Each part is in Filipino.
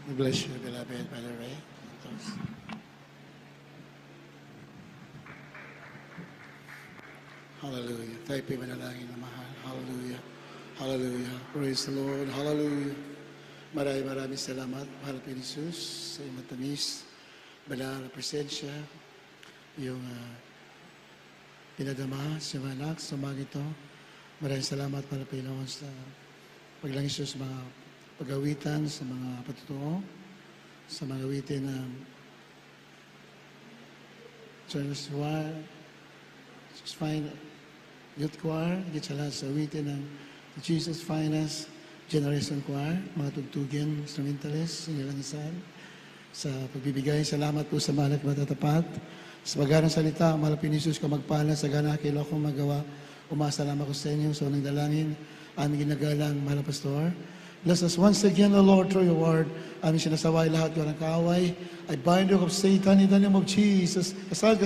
We bless you, beloved Brother Ray. Hallelujah. Tayo po'y manalangin na mahal. Hallelujah. Hallelujah. Praise the Lord. Hallelujah. Maraming salamat, mahal po Jesus, sa iyong matamis, banal na presensya, yung pinadama sa mga anak sa umaga ito. Maraming salamat, mahal po Panginoon, sa paglangis sa mga pag-awitan, sa mga patutuo, sa mga awitin ng Church Choir, Fine Youth Choir, higit sa lahat sa awitin ng Jesus Finest Generation Choir, mga tugtugin, instrumentalists, sinilangisan, sa pagbibigay. Salamat po sa mga matatapat. Sa paggarang salita, mahal po ni Jesus, kung magpala sa gana, kailan akong magawa, umasalamat ko sa inyo. So, nang dalangin, aming ginagalang, mahal na pastor. Bless us once again, O Lord, through your word. Aming sinasaway lahat ko ng kaaway. I bind you of Satan in the name of Jesus. Kasal,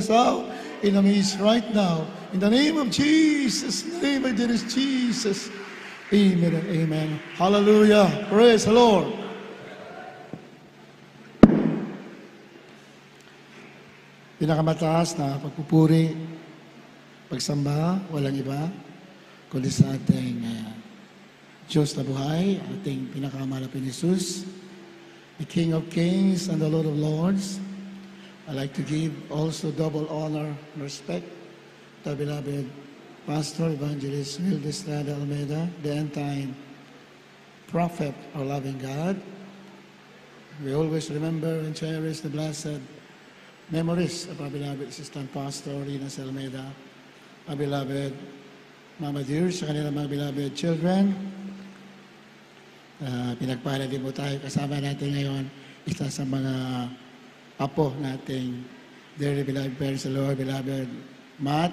in the midst right now. In the name of Jesus, in the name of Jesus. Amen and amen. Hallelujah. Praise the Lord. Pinakamataas na pagpupuri, pagsamba, walang iba, kundi sa ating Diyos na buhay, ating pinakamalapit ni Jesus, the King of Kings and the Lord of Lords. I'd like to give also double honor and respect to our beloved Pastor Evangelist Will Estrada Almeida, the end-time prophet, our loving God. We always remember and cherish the blessed memories of our beloved Assistant Pastor Rina Almeida, our beloved Mama Dear, sa kanilang mga beloved children. Pinagpala din po tayo. Kasama natin ngayon isa sa mga apo nating dearly beloved parents, the Lord, beloved Matt.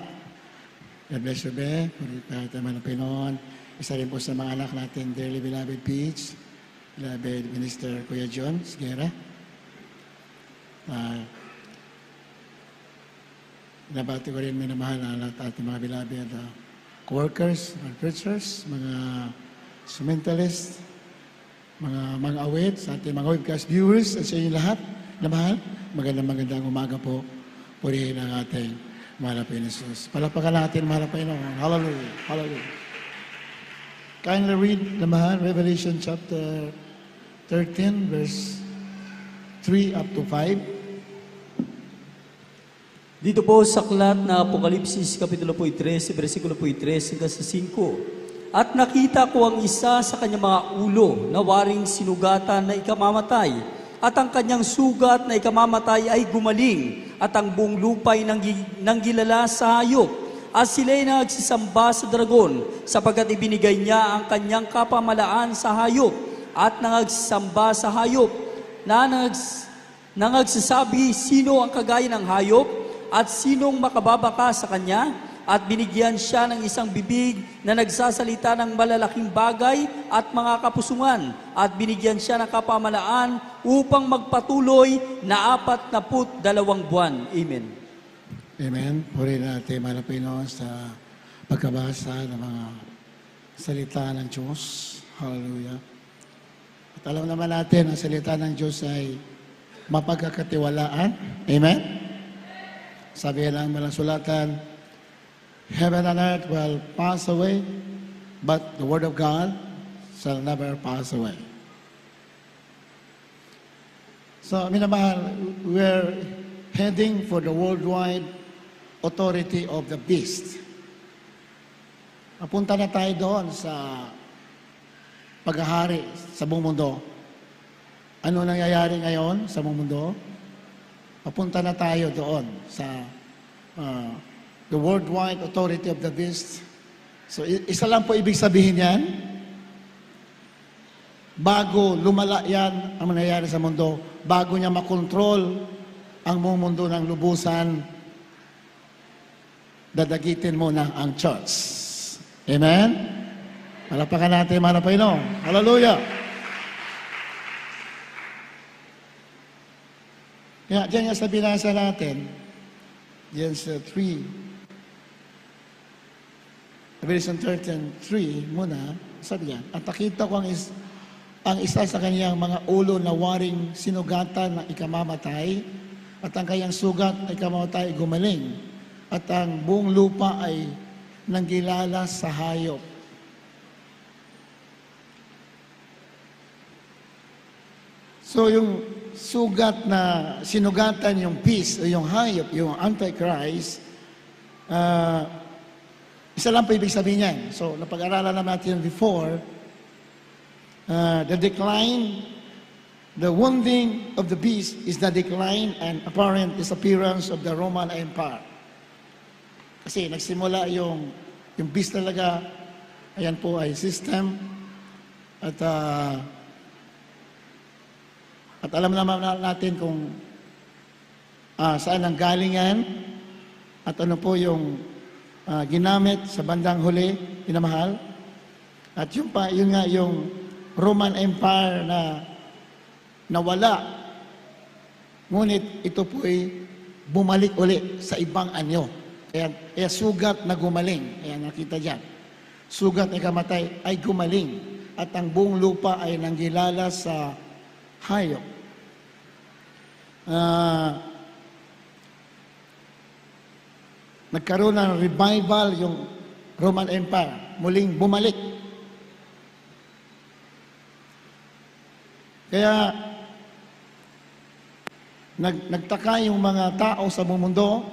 God bless you, Be. Kahit naman ng Pinoon. Isa rin po sa mga anak natin, dearly beloved Peach, beloved Minister Kuya John Sigera. Nabati ko rin minamahal na lahat ating mga beloved co-workers, mga preachers, mga instrumentalists, mga awit, sa ating mga webcast viewers, at sa inyo lahat na mahal. Magandang umaga po. Purihin ang ating mahal na Jesus. Palapakan natin, mahal na Panginoon. Hallelujah. Hallelujah. Kindly read na mahal, Revelation chapter 13, verse 3 up to 5. Dito po sa aklat na Apokalipsis, Kapitulo po 13, versikulo po 13 hanggang sa 5. At nakita ko ang isa sa kanyang mga ulo na waring sinugatan na ikamamatay, at ang kanyang sugat na ikamamatay ay gumaling, at ang buong lupay nang gilala sa hayop. At sila'y nagsisamba sa dragon, sapagkat ibinigay niya ang kanyang kapamalaan sa hayop, at nagsisamba sa hayop, na nagsasabi, sino ang kagaya ng hayop, at sinong makababaka sa kanya? At binigyan siya ng isang bibig na nagsasalita ng malalaking bagay at mga kapusungan. At binigyan siya ng kapamalaan upang magpatuloy na 42 buwan. Amen. Amen. Purihin natin, mahal na Panginoon, sa pagkabasa ng mga salita ng Diyos. Hallelujah. At alam naman natin, ang salita ng Diyos ay mapagkakatiwalaan. Amen. Sabi lang malang sulatan, heaven and earth will pass away, but the word of God shall never pass away. So, minamahal, we're heading for the worldwide authority of the beast. Napunta na tayo doon sa paghahari sa buong mundo. Ano nangyayari ngayon sa buong mundo? Papunta na tayo doon sa the worldwide authority of the beast. So, isa lang po ibig sabihin yan. Bago lumala yan ang nangyayari sa mundo, bago niya makontrol ang buong mundo ng lubusan, dadagitin muna ang church. Amen? Malapakan natin, mahal na Panginoon. Hallelujah! Kaya diyan nga sa binasa natin, diyan sa 3, Revelation 13:3 muna, sabi niya, at nakita ko ang isa sa kanyang mga ulo na waring sinugatan ng ikamamatay, at ang kanyang sugat na ikamamatay ay gumaling, at ang buong lupa ay nanggilala sa hayop. So yung sugat na sinugatan, yung beast o yung hayop, yung Antichrist, isa lang po ibig sabihin niyan. So napag-aralan natin before, the decline, the wounding of the beast is the decline and apparent disappearance of the Roman Empire. Kasi nagsimula yung beast talaga, ayan po ay system, at alam naman natin kung saan ang galing yan, at ano po yung ginamit sa bandang huli, pinamahal. At yun nga yung Roman Empire na nawala. Ngunit ito po ay bumalik uli sa ibang anyo. Kaya sugat na gumaling. Ayan, nakita dyan. Sugat na kamatay ay gumaling. At ang buong lupa ay nanggilala sa hayop. Nagkaroon ng revival yung Roman Empire. Muling bumalik. Kaya nagtaka yung mga tao sa buong mundo,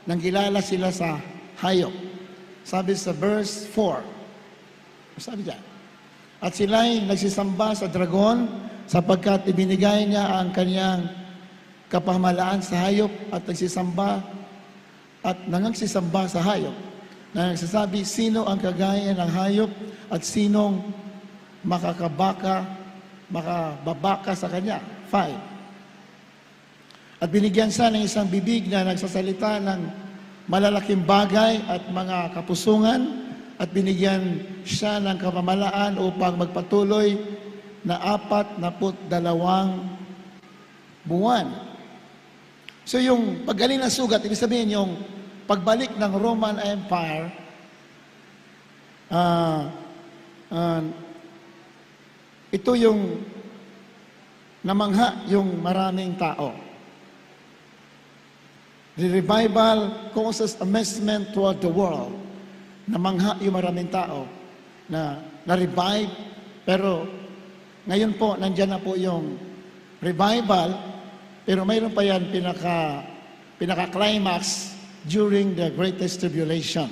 nanggilala sila sa hayop. Sabi sa verse 4, sabi diyan, at sila'y nagsisamba sa dragon sapagkat ibinigay niya ang kanyang kapamahalaan sa hayop at nagsisamba sa hayop na nagsasabi, sino ang kagaya ng hayop at sinong makababaka sa kanya. 5. At binigyan siya ng isang bibig na nagsasalita ng malalaking bagay at mga kapusungan, at binigyan siya ng kapamalaan upang magpatuloy na 42 buwan. So yung paggaling ng sugat, ibig sabihin yung pagbalik ng Roman Empire, ito yung namangha yung maraming tao. The revival causes amazement throughout the world. Namangha yung maraming tao na na-revive, pero ngayon po, nandyan na po yung revival, pero mayroon pa yan pinaka-climax during the greatest tribulation.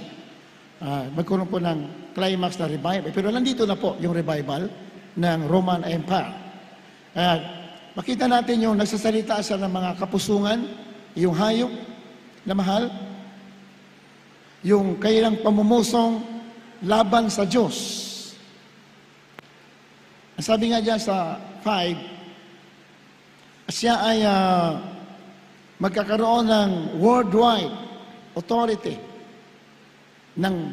Magkaroon po ng climax na revival. Pero nandito na po yung revival ng Roman Empire. Makita natin yung nagsasalita siya ng mga kapusungan, yung hayop na mahal, yung kailang pamumusong laban sa Diyos. Ang sabi nga dyan sa 5, siya ay magkakaroon ng worldwide authority ng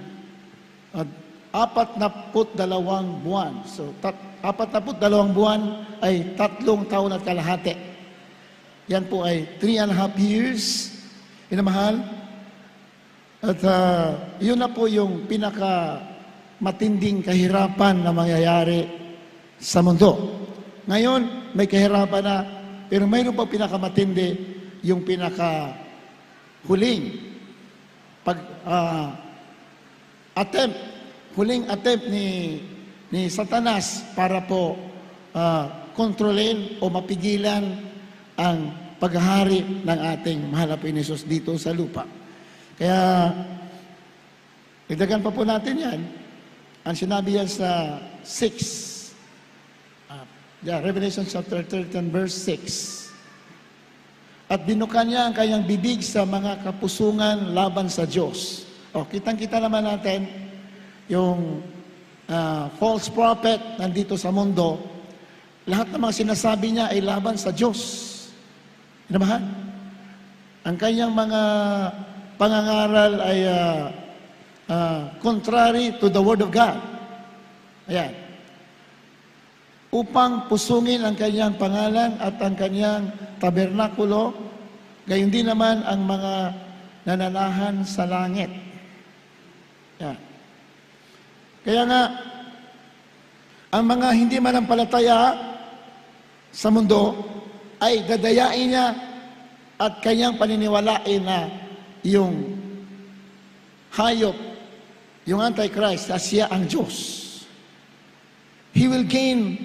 42 buwan. So, 42 buwan ay 3 taon at kalahati. Yan po ay 3.5 years, inamahal. At yun na po yung pinaka-matinding kahirapan na mangyayari sa mundo. Ngayon, may kahirapan na, pero mayroon pa pinakamatindi, yung pinaka-huling huling attempt ni Satanas para po kontrolin o mapigilan ang paghahari ng ating mahal na Panginoon Hesus dito sa lupa. Kaya, idagdagan pa po natin yan. Ang sinabi yan sa 6. Revelation chapter 13, verse 6. At binukan niya ang kanyang bibig sa mga kapusungan laban sa Diyos. Kitang-kita naman natin yung false prophet nandito sa mundo. Lahat ng mga sinasabi niya ay laban sa Diyos. Naman? Ang kanyang mga pangangaral ay contrary to the Word of God. Ayan. Upang pusungin ang kanyang pangalan at ang kanyang tabernakulo, gayon din naman ang mga nananahan sa langit. Ayan. Kaya nga, Ang mga hindi manampalataya sa mundo ay dadayain niya at kanyang paniniwalain na yung hayop, yung Antichrist, na siya ang Diyos. He will gain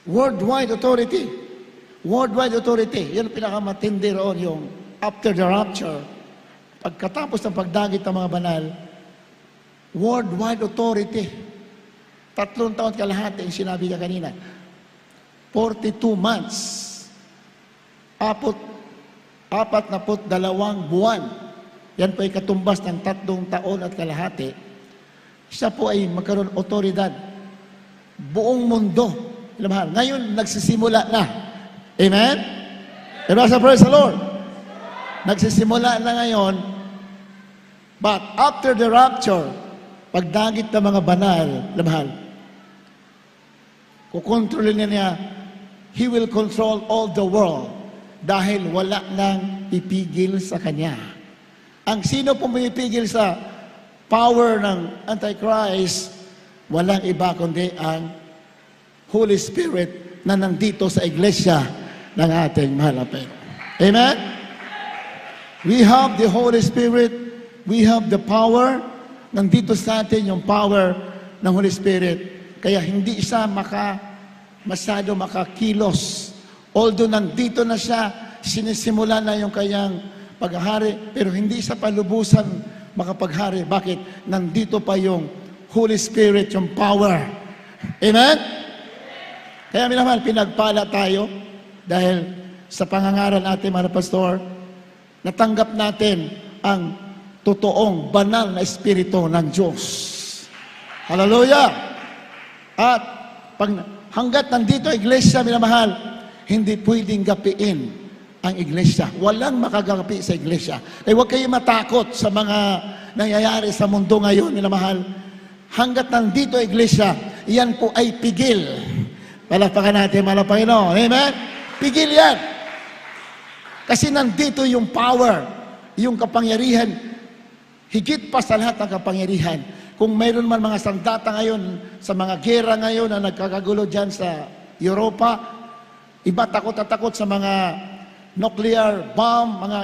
worldwide authority. Worldwide authority. Yan ang pinakamatindi roon, yung after the rapture. Pagkatapos ng pagdagit ng mga banal, worldwide authority. 3 taon kalahati ang sinabi niya kanina. 42 months. 42 buwan. Yan po ay katumbas ng 3 taon at kalahati. Siya po ay magkaroon otoridad. Buong mundo. Mahal. Ngayon, nagsisimula na. Amen? Amen? Praise the Lord. Nagsisimula na ngayon. But after the rapture, pagdagit ng mga banal, mahal, kukontrolin niya, He will control all the world dahil wala nang pipigil sa Kanya. Ang sino pumipigil sa power ng Antichrist, walang iba kundi ang Holy Spirit na nandito sa iglesia ng ating mahal na Panginoon. Amen? We have the Holy Spirit. We have the power. Nandito sa atin yung power ng Holy Spirit. Kaya hindi siya masyado makakilos. Although nandito na siya, sinisimula na yung kanyang paghahari, pero hindi siya palubusan makapaghari. Bakit? Nandito pa yung Holy Spirit, yung power. Amen? Kaya minamahal, pinagpala tayo dahil sa pangangaral natin, mga pastor, natanggap natin ang totoong banal na espiritu ng Diyos. Hallelujah! At hanggat nandito iglesia, minamahal, hindi pwedeng gapiin ang iglesia. Walang makagapi sa iglesia. Kaya huwag kayo matakot sa mga nangyayari sa mundo ngayon, minamahal. Hanggat nandito iglesia, yan po ay pigil. Palakpakan natin, mga Panginoon. Amen? Pigil yan. Kasi nandito yung power, yung kapangyarihan, higit pa sa lahat ng kapangyarihan. Kung mayroon man mga sandata ngayon, sa mga gera ngayon na nagkakagulo dyan sa Europa, iba takot at takot sa mga nuclear bomb, mga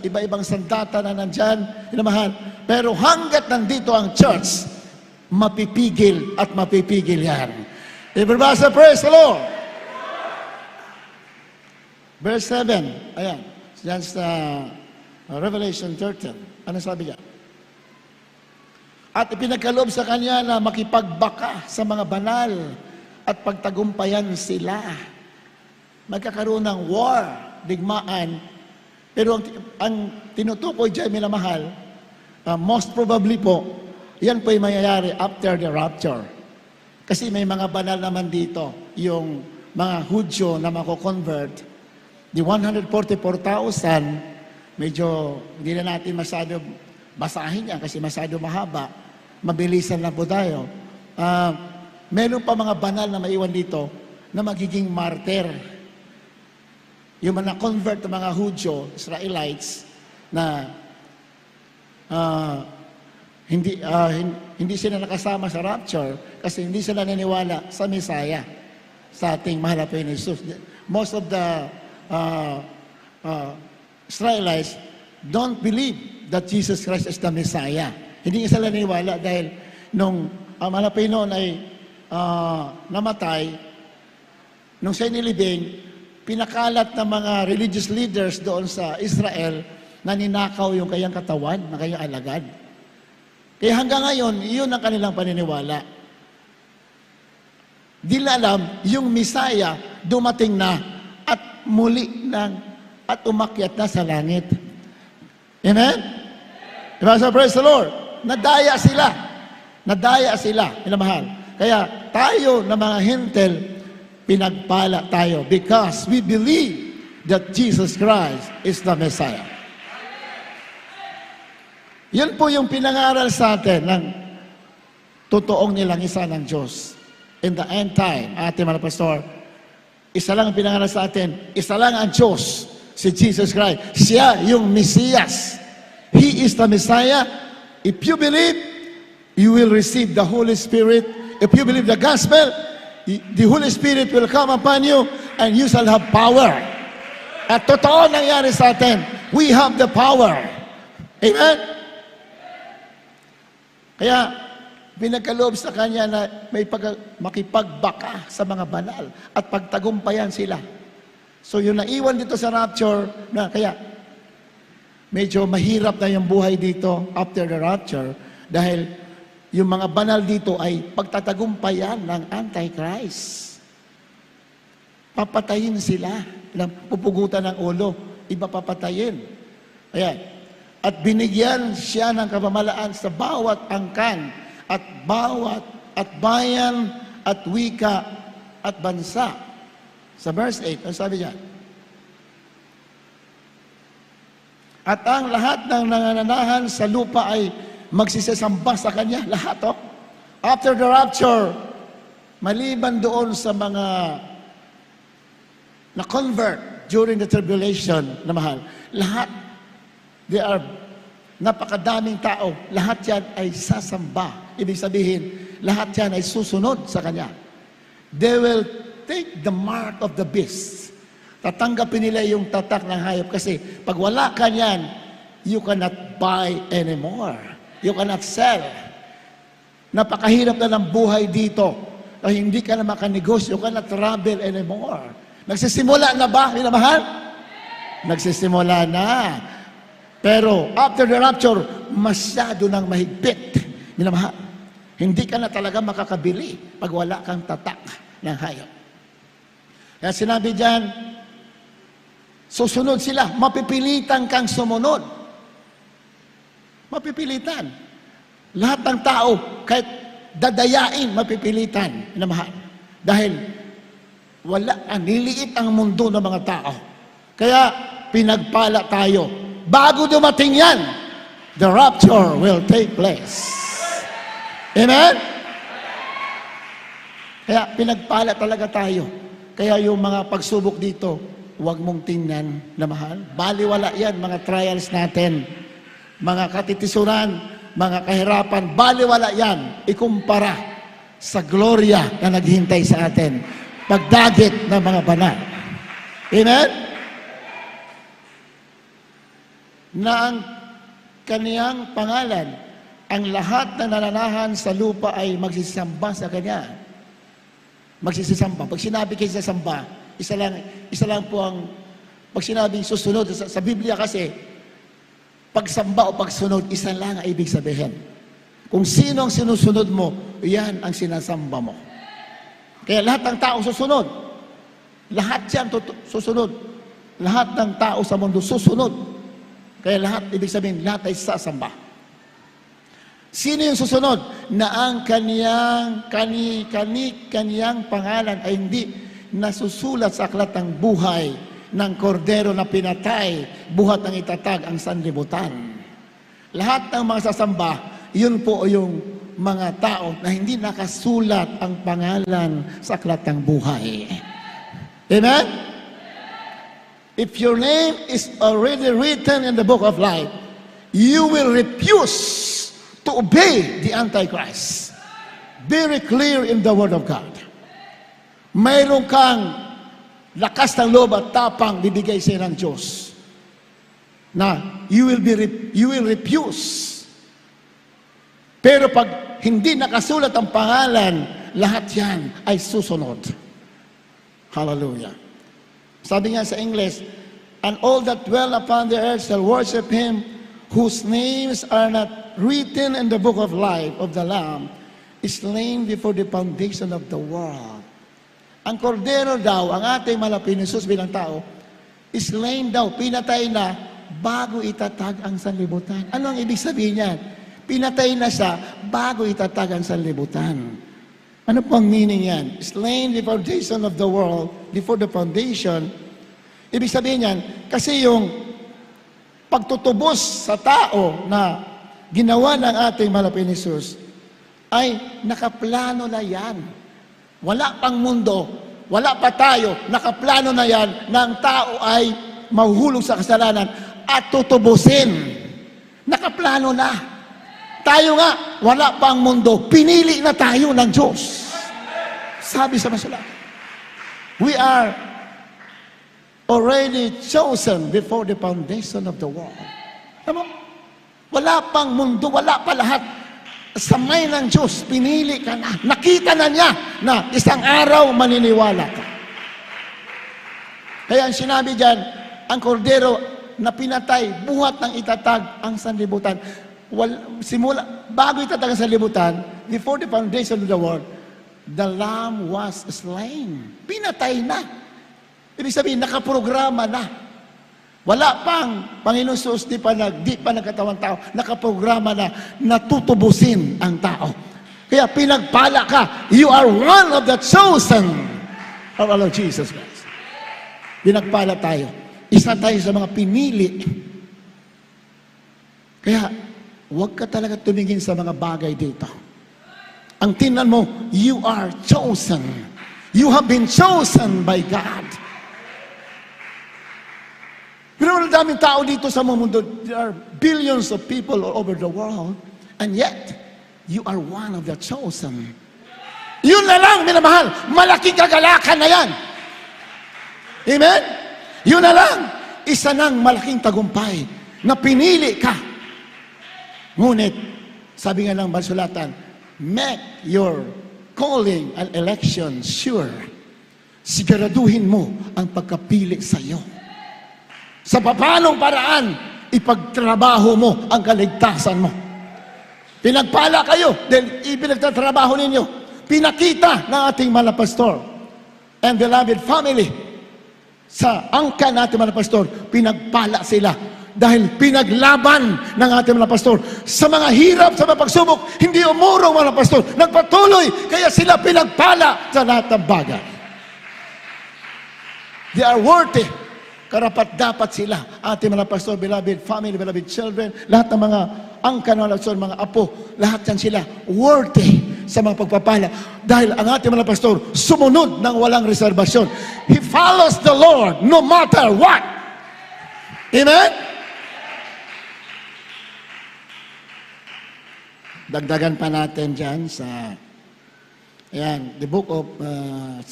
iba-ibang sandata na nandyan, inamahan. Pero hanggat nandito ang church, mapipigil at mapipigil yan. Everybody say, praise the Lord. Verse 7, ayan, yan sa Revelation 13. Ano sabi niya? At ipinagkaloob sa kanya na makipagbaka sa mga banal at pagtagumpayan sila. Magkakaroon ng war, digmaan. Pero ang tinutukoy dyan, minamahal, most probably po, yan po ay mangyayari after the rapture. Kasi may mga banal naman dito, yung mga Hudyo na mako-convert. The 144,000, medyo hindi na natin masyado basahin yan kasi masyado mahaba. Mabilisan lang po tayo. Meron pa mga banal na maiwan dito na magiging martyr. Yung mga convert ng mga Hudyo, Israelites, na hindi sila nakasama sa rapture kasi hindi sila naniwala sa Messiah, sa ating mahal na Panginoon Jesus. Most of the Israelites don't believe that Jesus Christ is the Messiah. Hindi sila naniwala dahil nung ang mahal na Panginoon ay namatay, nung siya nilibing, pinakalat ng mga religious leaders doon sa Israel na ninakaw yung kayang katawan, na kayang alagad. Kaya hanggang ngayon, iyon ang kanilang paniniwala. Di nila alam, yung Messiah dumating na at muli at umakyat na sa langit. Amen? Diba? So, praise the Lord. Nadaya sila. Nadaya sila, minamahal. Kaya tayo na mga hintel, pinagpala tayo because we believe that Jesus Christ is the Messiah. Yan po yung pinangaral sa atin ng totoong nilangisa ng Diyos. In the end time, ating mga pastor, isa lang ang pinangaral sa atin, isa lang ang Diyos, si Jesus Christ. Siya yung Mesias. He is the Messiah. If you believe, you will receive the Holy Spirit if you believe the gospel, the Holy Spirit will come upon you and you shall have power. At totoo nangyari sa atin. We have the power. Amen? Kaya, pinagkaloob sa kanya na may makipagbaka sa mga banal at pagtagumpayan sila. So yung naiwan dito sa rapture, na kaya medyo mahirap na yung buhay dito after the rapture dahil yung mga banal dito ay pagtatagumpayan ng Antichrist. Papatayin sila. Pupugutan ng ulo. Iba papatayin. Ayan. At binigyan siya ng kapamalaan sa bawat angkan at bawat at bayan at wika at bansa. Sa verse 8, ano sabi diyan? At ang lahat ng nangananahan sa lupa ay magsisisamba sa kanya. Lahat, oh. After the rapture, maliban doon sa mga na-convert during the tribulation na mahal, lahat, they are napakadaming tao, lahat yan ay sasamba. Ibig sabihin, lahat yan ay susunod sa kanya. They will take the mark of the beast. Tatanggapin nila yung tatak ng hayop kasi pag wala ka niyan, you cannot buy anymore. You cannot sell. Napakahirap na ng buhay dito. Hindi ka na makanegosyo, you cannot travel anymore. Nagsisimula na ba, minamahal? Nagsisimula na. Pero after the rapture, masyado nang mahigpit. Minamahal. Hindi ka na talaga makakabili pag wala kang tatak ng hayop. Kaya sinabi diyan, susunod sila, mapipilitan kang sumunod. Mapipilitan. Lahat ng tao, kahit dadayain, mapipilitan. Minamahal. Dahil niliit ang mundo ng mga tao. Kaya pinagpala tayo. Bago dumating yan, the rapture will take place. Amen? Kaya pinagpala talaga tayo. Kaya yung mga pagsubok dito, huwag mong tingnan na mahal. Baliwala yan, mga trials natin. Mga katitisuran, mga kahirapan, baliwala yan. Ikumpara sa gloria na naghihintay sa atin. Pagdagit ng mga banal. Amen? Na ang kaniyang pangalan, ang lahat na nananahan sa lupa ay magsisamba sa kanya. Magsisamba. Pag sinabi kayo sa samba, isa lang po ang, pag sinabing susunod, sa Biblia kasi, pagsamba o pagsunod, isa lang ang ibig sabihin. Kung sino ang sinusunod mo, yan ang sinasamba mo. Kaya lahat ng tao susunod. Lahat yan susunod. Lahat ng tao sa mundo susunod. Kaya lahat, ibig sabihin, lahat ay sasamba. Sino yung susunod? Na ang kaniyang pangalan ay hindi nasusulat sa aklat ng buhay ng kordero na pinatay, buhat ng itatag ang sanlibutan. Lahat ng mga sasamba, yun po yung mga tao na hindi nakasulat ang pangalan sa aklat ng buhay. Amen? If your name is already written in the book of life, you will refuse to obey the Antichrist. Very clear in the Word of God. Mayroon kang lakas ng loob at tapang bibigay sa ng Diyos na you will refuse. Pero pag hindi nakasulat ang pangalan, lahat yan ay susunod. Hallelujah. Sabi nga sa English, and all that dwell upon the earth shall worship Him whose names are not written in the book of life of the Lamb, is slain before the foundation of the world. Ang kordero daw, ang ating malapit ni Jesus bilang tao, is slain daw, pinatay na, bago itatag ang sanlibutan. Ano ang ibig sabihin niyan? Pinatay na siya bago itatag ang sanlibutan. Ano po ang meaning yan? Slain the foundation of the world, before the foundation. Ibig sabihin yan, kasi yung pagtutubos sa tao na ginawa ng ating malapit ni Jesus, ay nakaplano na yan. Wala pang mundo, wala pa tayo, nakaplano na yan na ang tao ay mahuhulog sa kasalanan at tutubusin. Nakaplano na. tayo nga, wala pa ang mundo, pinili na tayo ng Diyos. Sabi sa masulat, we are already chosen before the foundation of the world. Alam mo? Wala pang mundo, wala pa lahat. Sa may ng Diyos, pinili ka na. Nakita na niya na isang araw maniniwala ka. Kaya ang sinabi dyan, ang kordero na pinatay, buhat ng itatag ang sanlibutan. Bago itatag ang sanlibutan, before the foundation of the world, the Lamb was slain. Pinatay na. Ibig sabihin, nakaprograma na. Wala pang Panginoon Jesus, di pa nagkatawang tao, nakaprograma na natutubusin ang tao. Kaya pinagpala ka, you are one of the chosen of our Lord Jesus Christ. Pinagpala tayo. Isa tayo sa mga pinili. Kaya, huwag ka talaga tumingin sa mga bagay dito. Ang tingnan mo, you are chosen. You have been chosen by God. Pero ang daming tao dito sa mga mundo, there are billions of people all over the world, and yet, you are one of the chosen. Yun na lang, minamahal, malaking kagalakan na yan. Amen? Yun na lang, isa ng malaking tagumpay na pinili ka. Ngunit, sabi nga ng basulatan, make your calling and election sure. Siguraduhin mo ang pagkapili sa iyo. Sa papanong paraan, ipagtrabaho mo ang kaligtasan mo. Pinagpala kayo dahil ipinagtatrabaho ninyo. Pinakita ng ating mga pastor and beloved family. Sa angka ng ating mga pastor, pinagpala sila dahil pinaglaban ng ating mga pastor. Sa mga hirap, sa mga pagsubok, hindi umurong mga pastor. Nagpatuloy, kaya sila pinagpala sa lahat ng bagay. They are worthy. Karapat dapat sila, ating mga pastor, beloved family, beloved children, lahat ng mga angkan, mga apo, lahat yan sila worthy sa mga pagpapala. Dahil ang ating mga pastor, sumunod ng walang reservasyon. He follows the Lord no matter what. Amen? Dagdagan pa natin dyan sa, ayan, the book of 2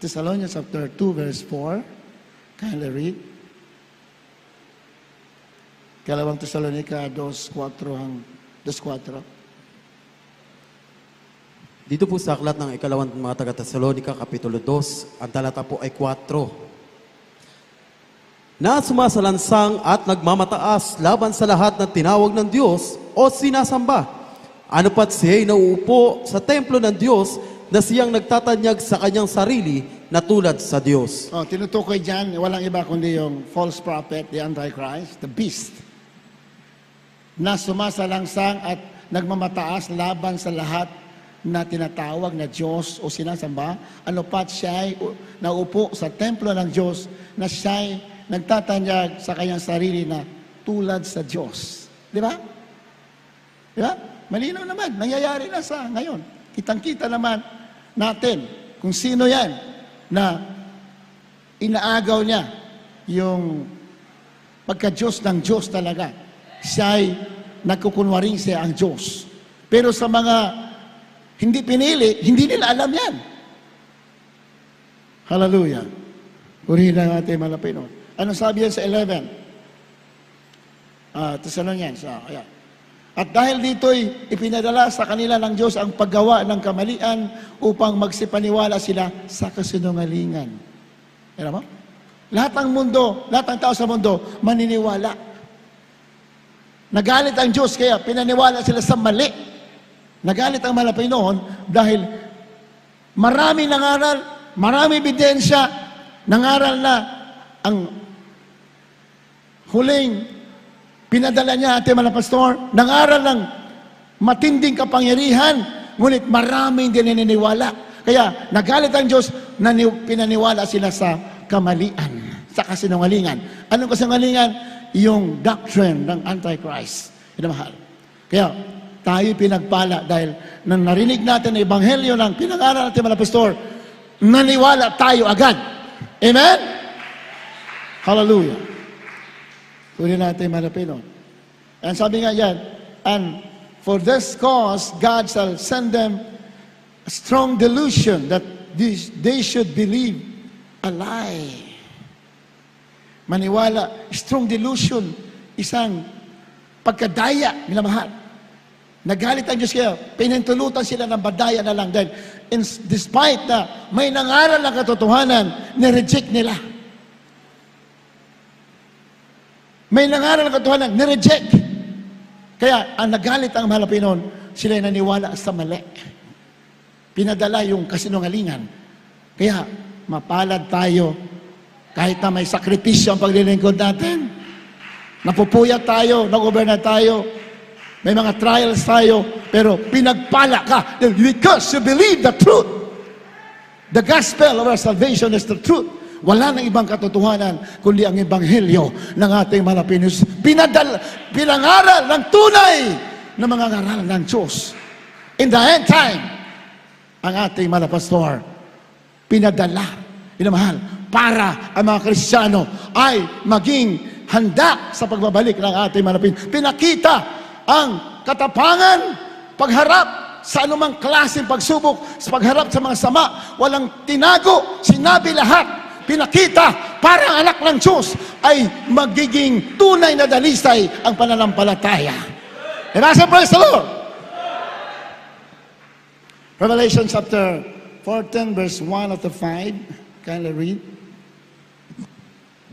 Thessalonians chapter 2 verse 4. Kindly read. Kalawang Tesalonica 2:4 hanggang 2:4. Dito po sa aklat ng ikalawang mga taga-Tesalonica, Kapitulo 2, ang talata po ay 4. Na sumasalansang at nagmamataas laban sa lahat ng tinawag ng Diyos o sinasamba. Ano pat siya'y nauupo sa templo ng Diyos na siyang nagtatanyag sa kanyang sarili na tulad sa Diyos. Oh, tinutukoy dyan, walang iba kundi yung false prophet, the Antichrist, the beast, na sumasalangsang at nagmamataas laban sa lahat na tinatawag na Diyos o sinasamba. Ano pat siya'y naupo sa templo ng Diyos na siya'y nagtatanyag sa kanyang sarili na tulad sa Diyos. Di ba? Di ba? Malinaw naman, nangyayari na sa ngayon. Kitang-kita naman natin kung sino yan na inaagaw niya yung pagka-Diyos ng Diyos talaga. Siya'y nagkukunwaring siya ang Diyos. Pero sa mga hindi pinili, hindi nila alam yan. Hallelujah. Purihin ang ating mga Pinoy. Ano sabi yan sa 11? Thessalonians. Ayan. At dahil dito'y ipinadala sa kanila ng Diyos ang paggawa ng kamalian upang magsipaniwala sila sa kasinungalingan. Alam mo? Lahat ng mundo, lahat ng tao sa mundo, maniniwala. Nagalit ang Diyos kaya pinaniwala sila sa mali. Nagalit ang mga Pinoon dahil marami nangaral, marami ebidensya, nangaral na ang huling pinadala niya ating mga pastor, nangaral ng matinding kapangyarihan, ngunit maraming din naniniwala. Kaya nagalit ang Diyos, pinaniwala sila sa kamalian, sa kasinungalingan. Anong kasinungalingan? Yung doctrine ng Antichrist. Inamahal. Kaya tayo pinagpala dahil nang narinig natin ang ebanghelyo ng pinangaral natin mga pastor, naniwala tayo agad. Amen? Hallelujah. Kunin natin mga Pinoy. And sabi nga yan, and For this cause, God shall send them a strong delusion that they should believe a lie. Maniwala, strong delusion, isang pagkadaya, minamahal. Nagalit ang Diyos kaya, pinintulutan sila ng badaya na lang. Dahil despite na may nangaral ng katotohanan, nireject nila. May nangaral ng katotohanan, nireject. Kaya ang nagalit ang mahal na Pinoon, sila ay naniwala sa mali. Pinadala yung kasinungalingan. Kaya mapalad tayo kahit na may sakripisyo ang paglilingkod natin. Napupuyat tayo, nag-overna tayo, may mga trials tayo, pero pinagpala ka because you believe the truth. The gospel of our salvation is the truth. Wala nang ibang katotohanan kundi ang ebanghelyo ng ating mahal na Pinoon. Pinangaral ng tunay na mga ngaral ng Diyos. In the end time, ang ating mahal na pastor, pinadala, minamahal, para ang mga Kristiyano ay maging handa sa pagbabalik ng ating mahal na Pinoon. Pinakita ang katapangan, pagharap sa anumang klaseng pagsubok, sa pagharap sa mga sama, walang tinago, sinabi lahat, pinakita para ang anak ng Diyos ay magiging tunay na dalisay ang pananampalataya. And I say, praise the Lord. Revelation chapter 14 verse 1 of the 5. Kindly read.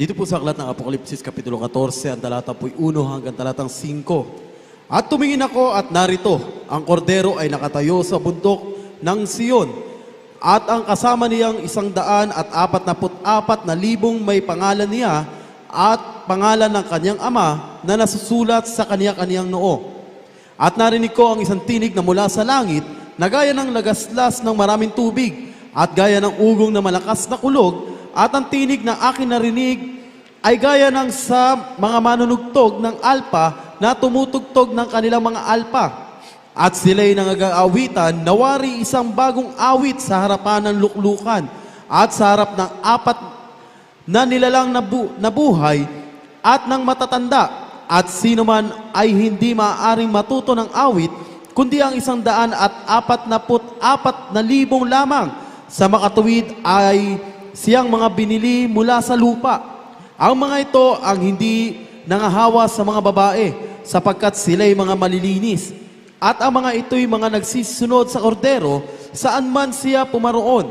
Dito po sa aklat ng Apokalipsis Kapitulo 14, ang talata po'y 1 hanggang talatang 5. At tumingin ako at narito, ang kordero ay nakatayo sa bundok ng Siyon. At ang kasama niyang 144,000 may pangalan niya at pangalan ng kanyang ama na nasusulat sa kaniya-kaniyang noo. At narinig ko ang isang tinig na mula sa langit na gaya ng lagaslas ng maraming tubig at gaya ng ugong na malakas na kulog, at ang tinig na akin narinig ay gaya ng sa mga manunugtog ng alpa na tumutugtog ng kanilang mga alpa. At sila'y nangag-aawitan, nawari isang bagong awit sa harapan ng luklukan at sa harap ng 4 na nilalang na buhay at ng matatanda. At sino man ay hindi maaaring matuto ng awit, kundi ang 144,000 lamang. Sa makatuwid ay siyang mga binili mula sa lupa. Ang mga ito ang hindi nangahawa sa mga babae, sapagkat sila'y mga malilinis. At ang mga ito'y mga nagsisunod sa kordero, saan man siya pumaroon.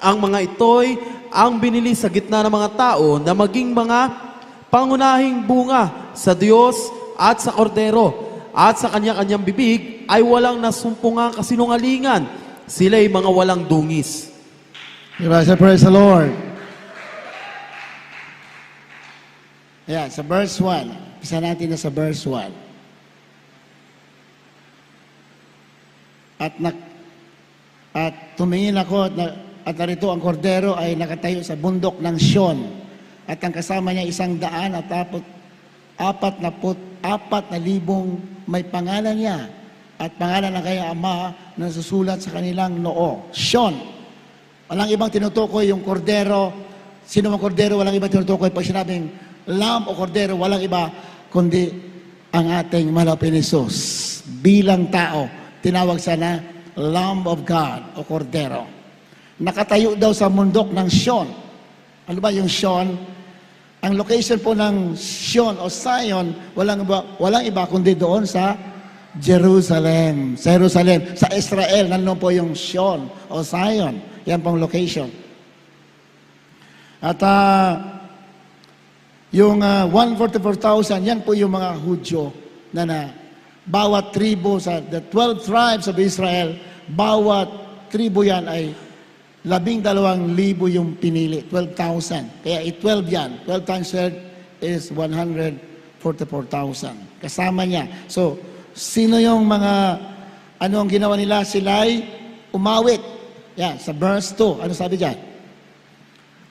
Ang mga ito'y ang binili sa gitna ng mga tao na maging mga pangunahing bunga sa Diyos at sa kordero. At sa kanya-kanyang bibig ay walang nasumpungang kasinungalingan. Sila'y mga walang dungis. Praise the Lord. Yeah, sa verse 1. Isa natin na sa verse 1. At tumingin ako at narito ang kordero ay nakatayo sa bundok ng Siyon. At ang kasama niya 144,000 may pangalan niya. At pangalan ng kanyang ama na susulat sa kanilang noo. Siyon. Walang ibang tinutukoy yung kordero. Sino mang kordero, walang ibang tinutukoy. Pag sinabing lamb o kordero, walang iba kundi ang ating mahal na Jesus. Bilang tao, tinawag sana Lamb of God o kordero. Nakatayo daw sa bundok ng Siyon. Ano ba yung Siyon? Ang location po ng Siyon o Zion, walang iba kundi doon sa Jerusalem. Sa Jerusalem, sa Israel, nandun po yung Siyon o Zion. Yan pong location. At yung 144,000, yan po yung mga Hudyo na bawat tribo sa the 12 tribes of Israel, bawat tribo yan ay 12,000 yung pinili, 12,000. Kaya 12 yan. 12 times 12 is 144,000. Kasama niya. So, sino yung mga, ano ang ginawa nila? Sila'y umawit. Yan, sa verse 2. Ano sabi dyan?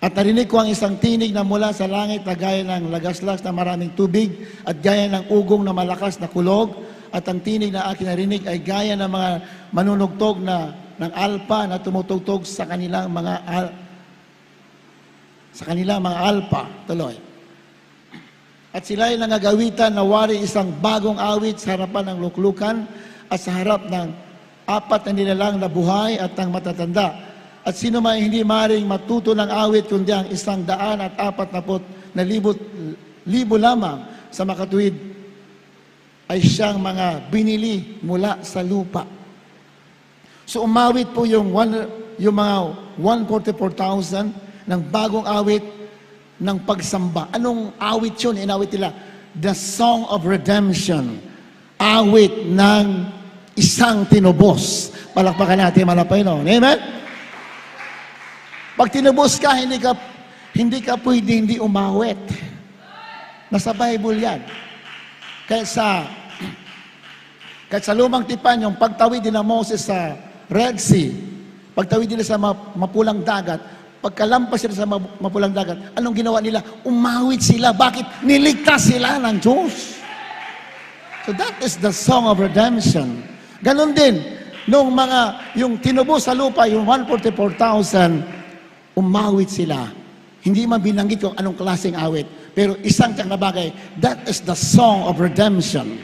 At narinig ko ang isang tinig na mula sa langit na gaya ng lagaslas na maraming tubig at gaya ng ugong na malakas na kulog. At ang tinig na aking narinig ay gaya ng mga manunugtog ng alpa na tumutugtog sa kanilang mga alpa. Tuloy. At sila ay nangagawitan na wari isang bagong awit sa harapan ng luklukan at sa harap ng 4 na nilalang na buhay at ang matatanda. At sino man hindi maring matuto ng awit kundi ang 140,000 lamang sa makatuwid ay siyang mga binili mula sa lupa. So umawit po yung mga 144,000 ng bagong awit ng pagsamba. Anong awit yun? Inawit nila, the Song of Redemption. Awit ng isang tinubos. Palakpakan natin malapay noon. Amen? Pag tinubos ka, hindi ka pwede hindi umawit. Nasa Bible yan. Kaya sa lumang tipan, yung pagtawid din ng Moses sa Red Sea, pagtawid nila sa mapulang dagat, pagkalampas sila sa mapulang dagat, anong ginawa nila? Umawit sila. Bakit? Niligtas sila ng Diyos. So that is the Song of Redemption. Ganon din, yung tinubos sa lupa, yung 144,000, umawit sila. Hindi man binanggit kung anong klaseng awit, pero isang tiyang na bagay, that is the Song of Redemption.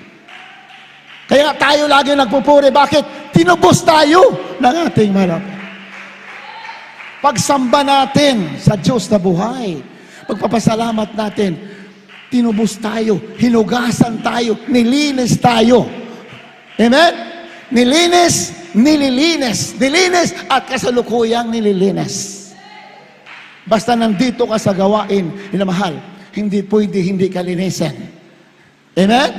Kaya tayo lagi nagpupuri. Bakit? Tinubos tayo ng ating malap. Pagsamba natin sa Diyos na buhay, pagpapasalamat natin, tinubos tayo, hinugasan tayo, nilinis tayo. Amen? Nilinis, nililinis, nilinis at kasalukuyang nililinis. Basta nandito ka sa gawain, minamahal, hindi pwede hindi kalinisan. Amen?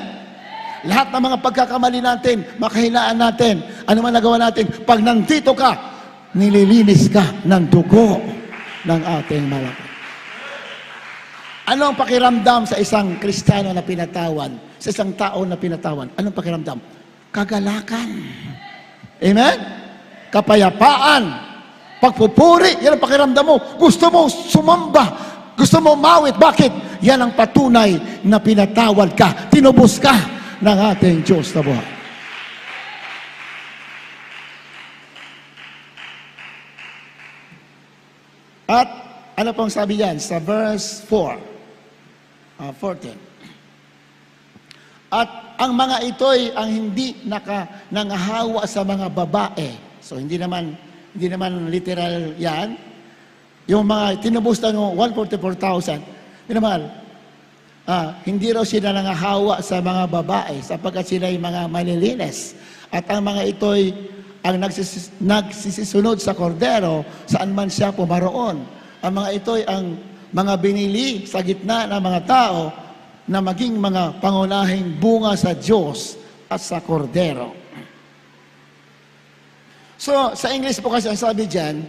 Lahat ng mga pagkakamali natin, makahinaan natin, ano man nagawa natin, pag nandito ka, nililinis ka ng dugo ng ating malaki. Ano ang pakiramdam sa isang Kristiyano na pinatawan? Sa isang tao na pinatawan? Anong pakiramdam? Kagalakan. Amen? Kapayapaan. Pagpupuri. Yan ang pakiramdam mo. Gusto mo sumamba. Gusto mo mawit. Bakit? Yan ang patunay na pinatawad ka. Tinubos ka ng ating Diyos na buhay. At ano pong sabi yan? Sa verse 14. At ang mga ito'y ang hindi nangahawa sa mga babae. So hindi naman literal yan. Yung mga tinubos na ng 144,000, hindi raw sila nangahawa sa mga babae sapagkat sila ay mga malilinis. At ang mga ito'y ang nagsisisunod sa kordero saan man siya pumaroon. Ang mga ito'y ang mga binili sa gitna ng mga tao na maging mga pangunahing bunga sa Diyos at sa kordero. So, sa English po kasi ang sabi dyan,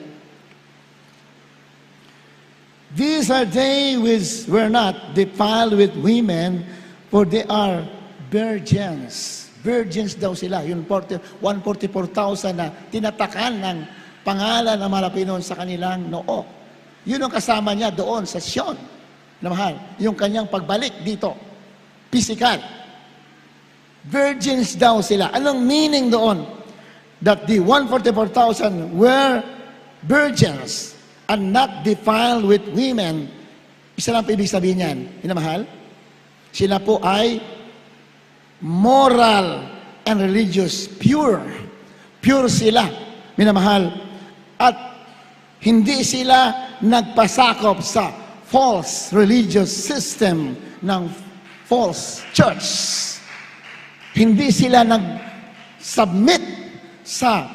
these are they which were not defiled with women, for they are virgins. Virgins daw sila. Yung 144,000 na tinatakan ng pangalan ng Malapinon sa kanilang noo. Yun ang kasama niya doon sa Sion. Na mahal, yung kanyang pagbalik dito. Physical. Virgins daw sila. Anong meaning doon? That the 144,000 were virgins and not defiled with women. Isa lang ibig sabihin yan. Minamahal, sila po ay moral and religious pure. Pure sila. Minamahal. At hindi sila nagpasakop sa false religious system ng false church. Hindi sila nag-submit sa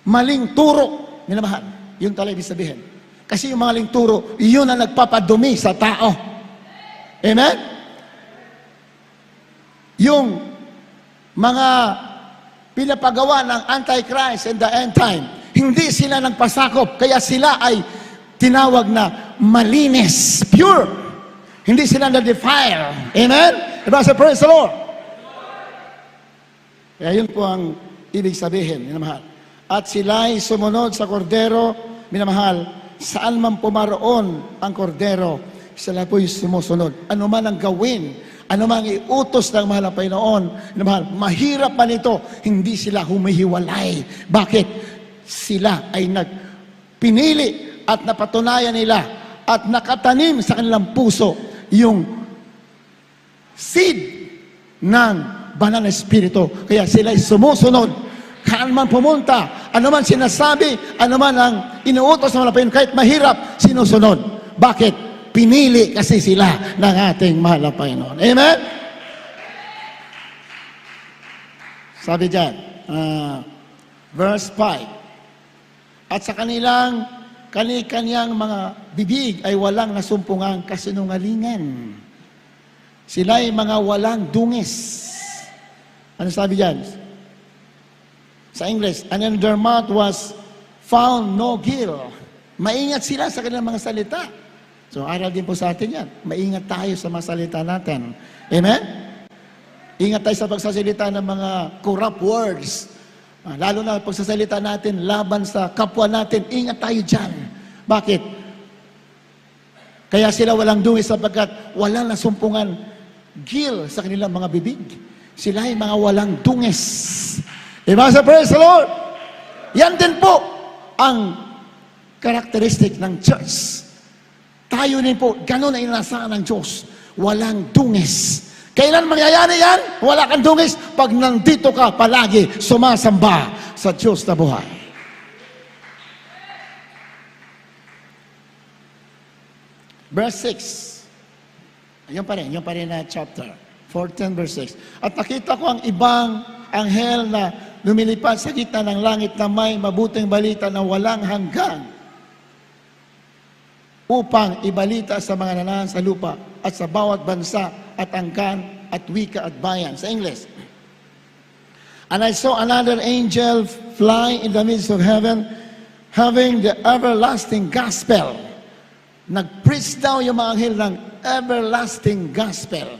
maling turo. Minamahal, yun talaga ibig sabihin. Kasi yung maling turo, yun ang nagpapadumi sa tao. Amen? Yung mga pinapagawa ng Antichrist and the end time, hindi sila nagpasakop, kaya sila ay tinawag na malinis, pure. Hindi sila na-defile. Amen? Diba sa praise the Lord? Kaya yun po ang ibig sabihin, minamahal. At sila ay sumunod sa kordero, minamahal, saan man pumaroon ang kordero, sila po ay sumusunod. Ano man ang gawin, ano man ang iutos ng mahal na Panginoon, minamahal, mahirap man ito, hindi sila humihiwalay. Bakit? Sila ay pinili at napatunayan nila at nakatanim sa kanilang puso yung seed ng banal na espiritu. Kaya sila'y sumusunod. Kaan man pumunta, ano man sinasabi, ano man ang inuutos ng mga Panginoon, kahit mahirap, sinusunod. Bakit? Pinili kasi sila ng ating mahal na Panginoon. Amen? Sabi dyan, verse 5, at sa kanilang kani-kanyang mga bibig ay walang nasumpungang kasinungalingan. Sila'y mga walang dungis. Ano sabi dyan? Sa English, and in their mouth was found no guile. Maingat sila sa kanilang mga salita. So, aral din po sa atin yan. Maingat tayo sa mga salita natin. Amen? Ingat tayo sa pagsasalita ng mga corrupt words. Lalo na pagsasalita natin laban sa kapwa natin, ingat tayo dyan. Bakit? Kaya sila walang dungis sapagkat walang nasumpungan guile sa kanilang mga bibig. Sila ay mga walang dungis. Diba sa praise the Lord? Yan din po ang characteristic ng church. Tayo din po, ganun ang inasahan ng Diyos. Walang dungis. Kailan mangyayari yan? Wala kang dungis pag nandito ka palagi sumasamba sa Diyos na buhay. Verse 6. Yung pa rin na chapter 14 verse 6. At nakita ko ang ibang anghel na lumilipad sa gitna ng langit na may mabuting balita na walang hanggan upang ibalita sa mga nanahan sa lupa at sa bawat bansa at angkan at wika at bayan. Sa English. And I saw another angel fly in the midst of heaven, having the everlasting gospel. Nag-preach daw yung mga anghel ng everlasting gospel.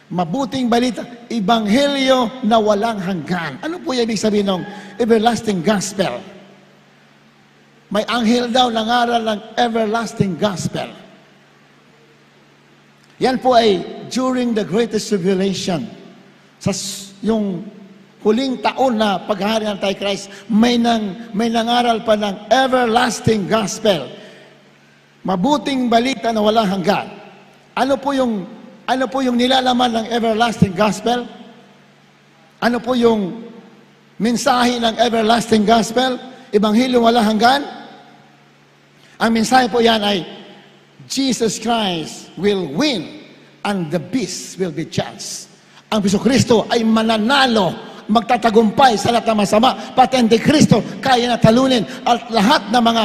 Mabuting balita, ebanghelyo na walang hanggan. Ano po yung ibig sabihin ng everlasting gospel? May anghel daw nangaral ng everlasting gospel. Yan po ay during the greatest tribulation. Sa yung huling taon na paghahari ng Antichrist, may nangaral pa ng everlasting gospel. Mabuting balita na walang hanggan. Ano po yung nilalaman ng everlasting gospel? Ano po yung mensahe ng everlasting gospel? Ebanghelyo walang hanggan? Ang mensahe po yan ay Jesus Christ will win and the beast will be judged. Ang Kristo ay mananalo, magtatagumpay sa lahat ng masama, pati Antikristo kaya na talunin at lahat ng mga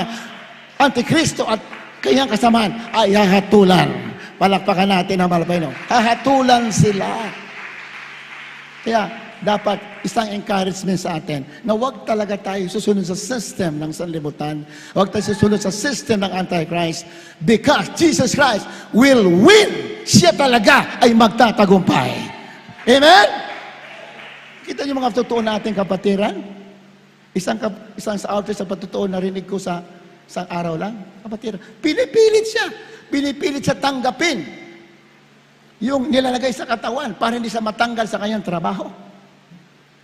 Antikristo at kanyang kasamaan ay hahatulan. Palakpakan natin ang malapay, no? Hahatulan sila. Kaya dapat isang encouragement sa atin na huwag talaga tayo susunod sa system ng sanlibutan. Huwag tayo susunod sa system ng Antichrist because Jesus Christ will win. Siya talaga ay magtatagumpay. Amen? Kita niyo mga totoo nating kapatiran? Isang sa outreach sa patutuo narinig ko sa isang araw lang. Kapatiran. Pinipilit siya tanggapin yung nilalagay sa katawan para hindi siya matanggal sa kanyang trabaho.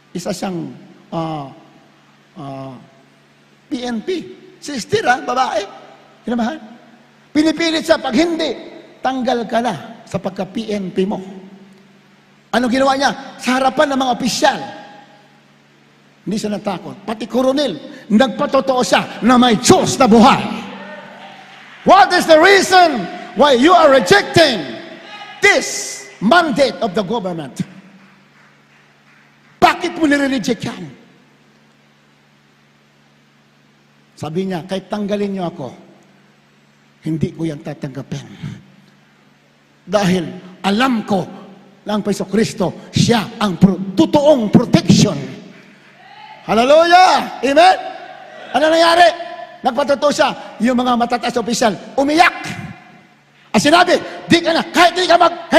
Isa siyang PNP. Sister, babae. Kinamahan. Pinipilit siya pag hindi, tanggal ka na sa pagka-PNP mo. Ano ginawa niya? Sa harapan ng mga opisyal. Hindi siya natakot. Pati koronel, nagpatotoo siya na may Diyos na buhay. What is the reason why you are rejecting this mandate of the government? Bakit mo nire-reject yan? Sabi niya, kahit tanggalin niyo ako, hindi ko yan tatanggapin. Dahil alam ko ng Kristo, siya ang totoong protection. Hallelujah! Amen? Ano nangyari? Nagpatotoo siya, yung mga matataas na opisyal, umiyak. At sinabi, di ka na, kahit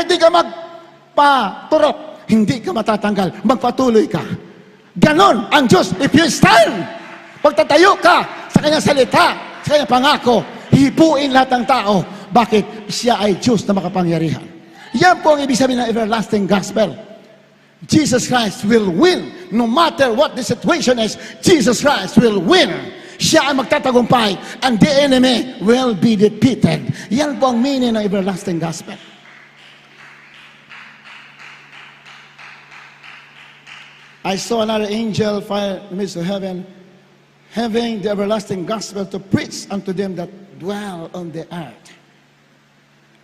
di ka magpaturok, hindi ka matatanggal, magpatuloy ka. Ganon ang Diyos. If you stand, pagtatayo ka sa kanyang salita, sa kanyang pangako, hipuin lahat ng tao. Bakit? Siya ay Diyos na makapangyarihan. Yan po ang ibig sabihin ng everlasting gospel. Jesus Christ will win. No matter what the situation is, Jesus Christ will win. Siya ay magtatagumpay and the enemy will be defeated. Yan po ang meaning ng everlasting gospel. I saw another angel fire in the midst of heaven, having the everlasting gospel to preach unto them that dwell on the earth.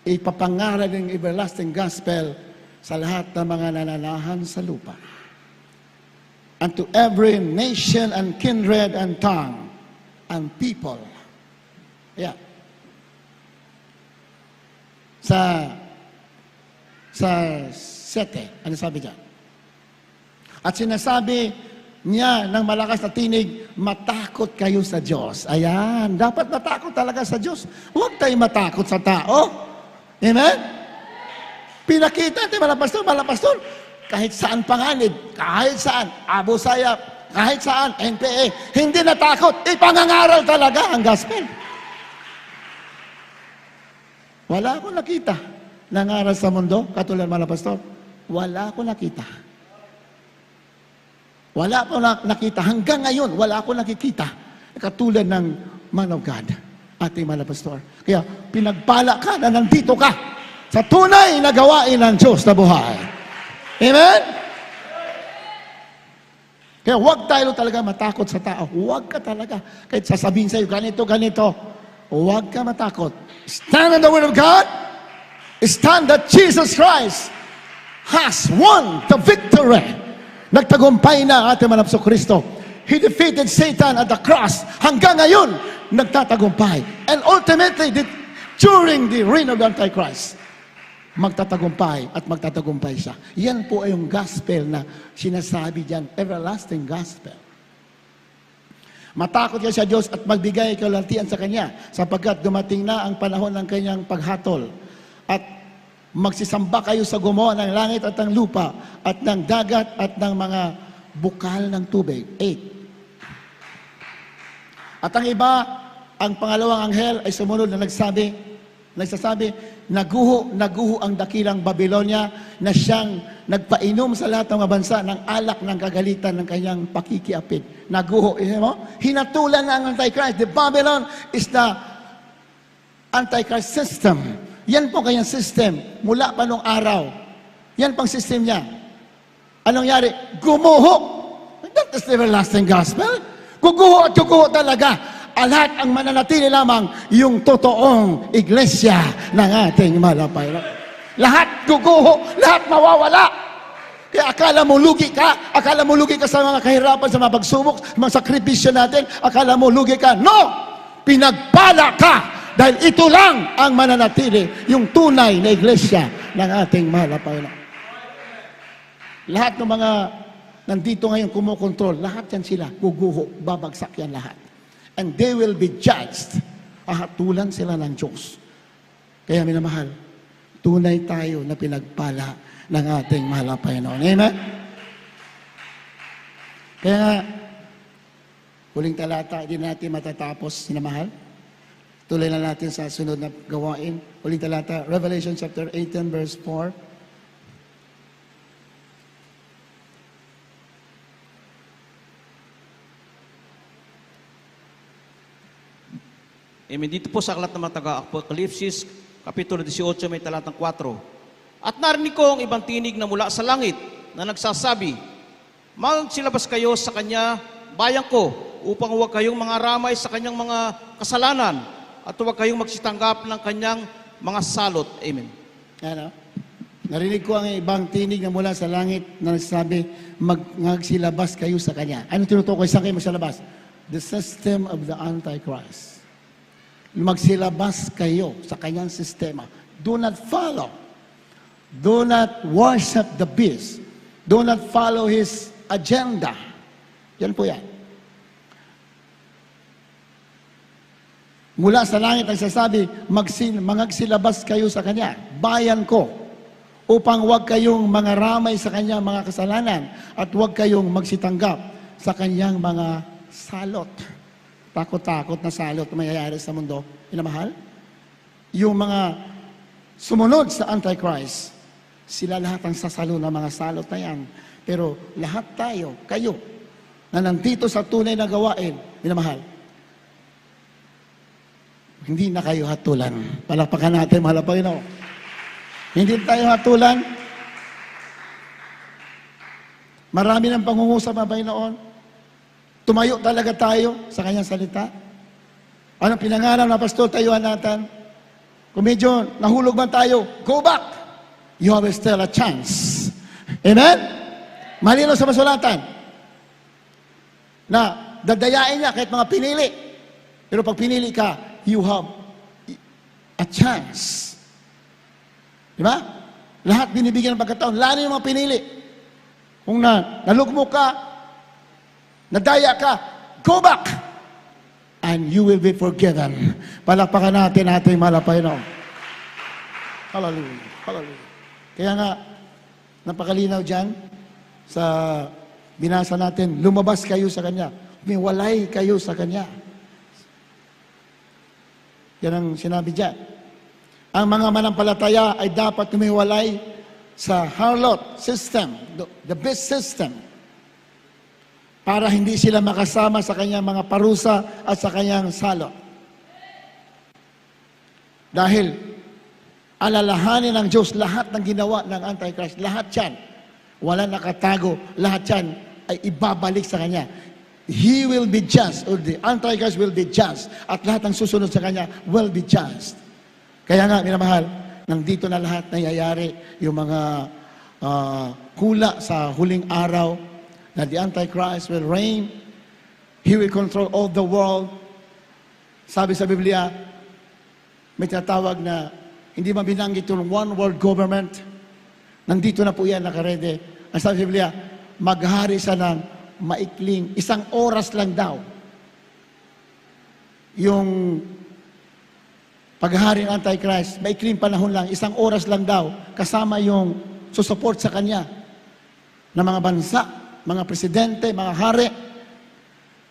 Ipapangaral ng everlasting gospel sa lahat ng mga nananahan sa lupa. And to every nation and kindred and tongue and people. Yeah. Sa 7, ano sabi dyan? At sinasabi niya ng malakas na tinig, matakot kayo sa Diyos. Ayan, dapat matakot talaga sa Diyos. Huwag tayo matakot sa tao. Amen? Pinakita natin, mga pastor, kahit saan panganib, kahit saan, Abu Sayyaf, kahit saan, NPA, hindi natakot, ipangangaral talaga ang gospel. Wala akong nakita nangaral sa mundo, katulad mga pastor. Wala akong nakita. Wala akong nakita. Hanggang ngayon, wala akong nakikita. Katulad ng man of God, ating mga pastor. Kaya pinagpala ka na nandito ka sa tunay na gawain ng Diyos na buhay. Amen? Kaya huwag tayo talaga matakot sa tao. Huwag ka talaga. Kahit sasabihin sa'yo, ganito, ganito. Huwag ka matakot. Stand on the word of God. Stand that Jesus Christ has won the victory. Nagtagumpay na ating manapso Kristo. He defeated Satan at the cross. Hanggang ngayon, nagtatagumpay. And ultimately, during the reign of the Antichrist, magtatagumpay at magtatagumpay siya. Yan po ay yung gospel na sinasabi diyan, everlasting gospel. Matakot kayo sa Diyos at magbigay kalaltian sa Kanya sapagkat dumating na ang panahon ng Kanyang paghatol. At magsisamba kayo sa gumawa ng langit at ng lupa at ng dagat at ng mga bukal ng tubig. 8. At ang iba, ang pangalawang anghel ay sumunod na nagsasabi, naguho ang dakilang Babylonia na siyang nagpainom sa lahat ng mga bansa ng alak ng kagalitan ng kanyang pakikiapid. Naguho. Hinatulan na ang Antichrist. The Babylon is the Antichrist system. Yan po kanyang system. Mula pa nung araw. Yan pang system niya. Anong nangyari? Gumuho. That is the everlasting gospel. Guguho at guguho talaga. Lahat ang mananatili lamang yung totoong iglesia ng ating malapay. Lahat guguho, lahat mawawala. Kaya akala mo lugi ka sa mga kahirapan, sa mga pagsubok, mga sakripisyo natin, akala mo lugi ka. No! Pinagpala ka dahil ito lang ang mananatili, yung tunay na iglesia ng ating malapay. Lahat ng mga nandito ngayon kumukontrol, lahat yan sila, guguho, babagsak yan lahat. And they will be judged. Ahatulan sila ng Diyos. Kaya minamahal, tunay tayo na pinagpala ng ating mahal na Panginoon. Amen? Kaya nga, huling talata, hindi natin matatapos, minamahal. Tuloy na natin sa sunod na gawain. Huling talata, Revelation chapter 18, verse 4. Amen. Dito po sa aklat ng mga taga-Apokalipsis, Kapitulo 18, may talatang 4. At narinig ko ang ibang tinig na mula sa langit na nagsasabi, magsilabas kayo sa kanya, bayan ko, upang huwag kayong mga ramay sa kanyang mga kasalanan at huwag kayong magsitanggap ng kanyang mga salot. Amen. Ano? Narinig ko ang ibang tinig na mula sa langit na nagsasabi, magsilabas kayo sa kanya. Ano tinutukoy sa kayo magsilabas? The system of the Antichrist. Magsilabas kayo sa kanyang sistema. Do not follow. Do not worship the beast. Do not follow his agenda. Yan po yan. Mula sa langit ang sasabi, magsilabas kayo sa kanya, bayan ko, upang huwag kayong mga ramay sa kanyang mga kasalanan at huwag kayong magsitanggap sa kanyang mga salot. Takot-takot na salot na mayayari sa mundo. Pinamahal? Yung mga sumunod sa Antichrist, sila lahat ang sasalo ng mga salot na yan. Pero lahat tayo, kayo, na nandito sa tunay na gawain, pinamahal, hindi na kayo hatulan. Palakpakan natin, mahal na Panginoon. Hindi tayo hatulan. Marami ng pangungusap ng Panginoon. Tumayo talaga tayo sa kanyang salita. Anong pinangaral na pastor, tayuan natin? Kung medyo nahulog man tayo, go back. You have still a chance. Amen? Malino sa masulatan na dadayain niya kahit mga pinili. Pero pag pinili ka, you have a chance. Di ba? Lahat binibigyan ng pagkataon. Lalo yung mga pinili. Kung nalugmok ka, nadaya ka, go back. And you will be forgiven. Palakpakan natin ating malapay no. Hallelujah. Hallelujah. Kaya nga, napakalinaw dyan sa binasa natin, lumabas kayo sa Kanya. Umiwalay kayo sa Kanya. Yan ang sinabi dyan. Ang mga manampalataya ay dapat umiwalay sa harlot system, the beast system, para hindi sila makasama sa kanyang mga parusa at sa kanyang salot. Dahil alalahanin ng Diyos lahat ng ginawa ng Antichrist, lahat yan, wala nakatago, lahat yan ay ibabalik sa Kanya. He will be just, or the Antichrist will be just, at lahat ng susunod sa Kanya will be just. Kaya nga, minamahal, nandito na lahat nangyayari yung mga hula sa huling araw na the Antichrist will reign. He will control all the world. Sabi sa Biblia, may tinatawag na hindi man binanggit yung one world government. Nandito na po yan, nakarede. Ang sabi sa Biblia, maghari sa ng maikling, 1 oras lang daw. Yung paghari ng Antichrist, maikling panahon lang, 1 oras lang daw, kasama yung susupport sa kanya ng mga bansa, mga presidente, mga hari,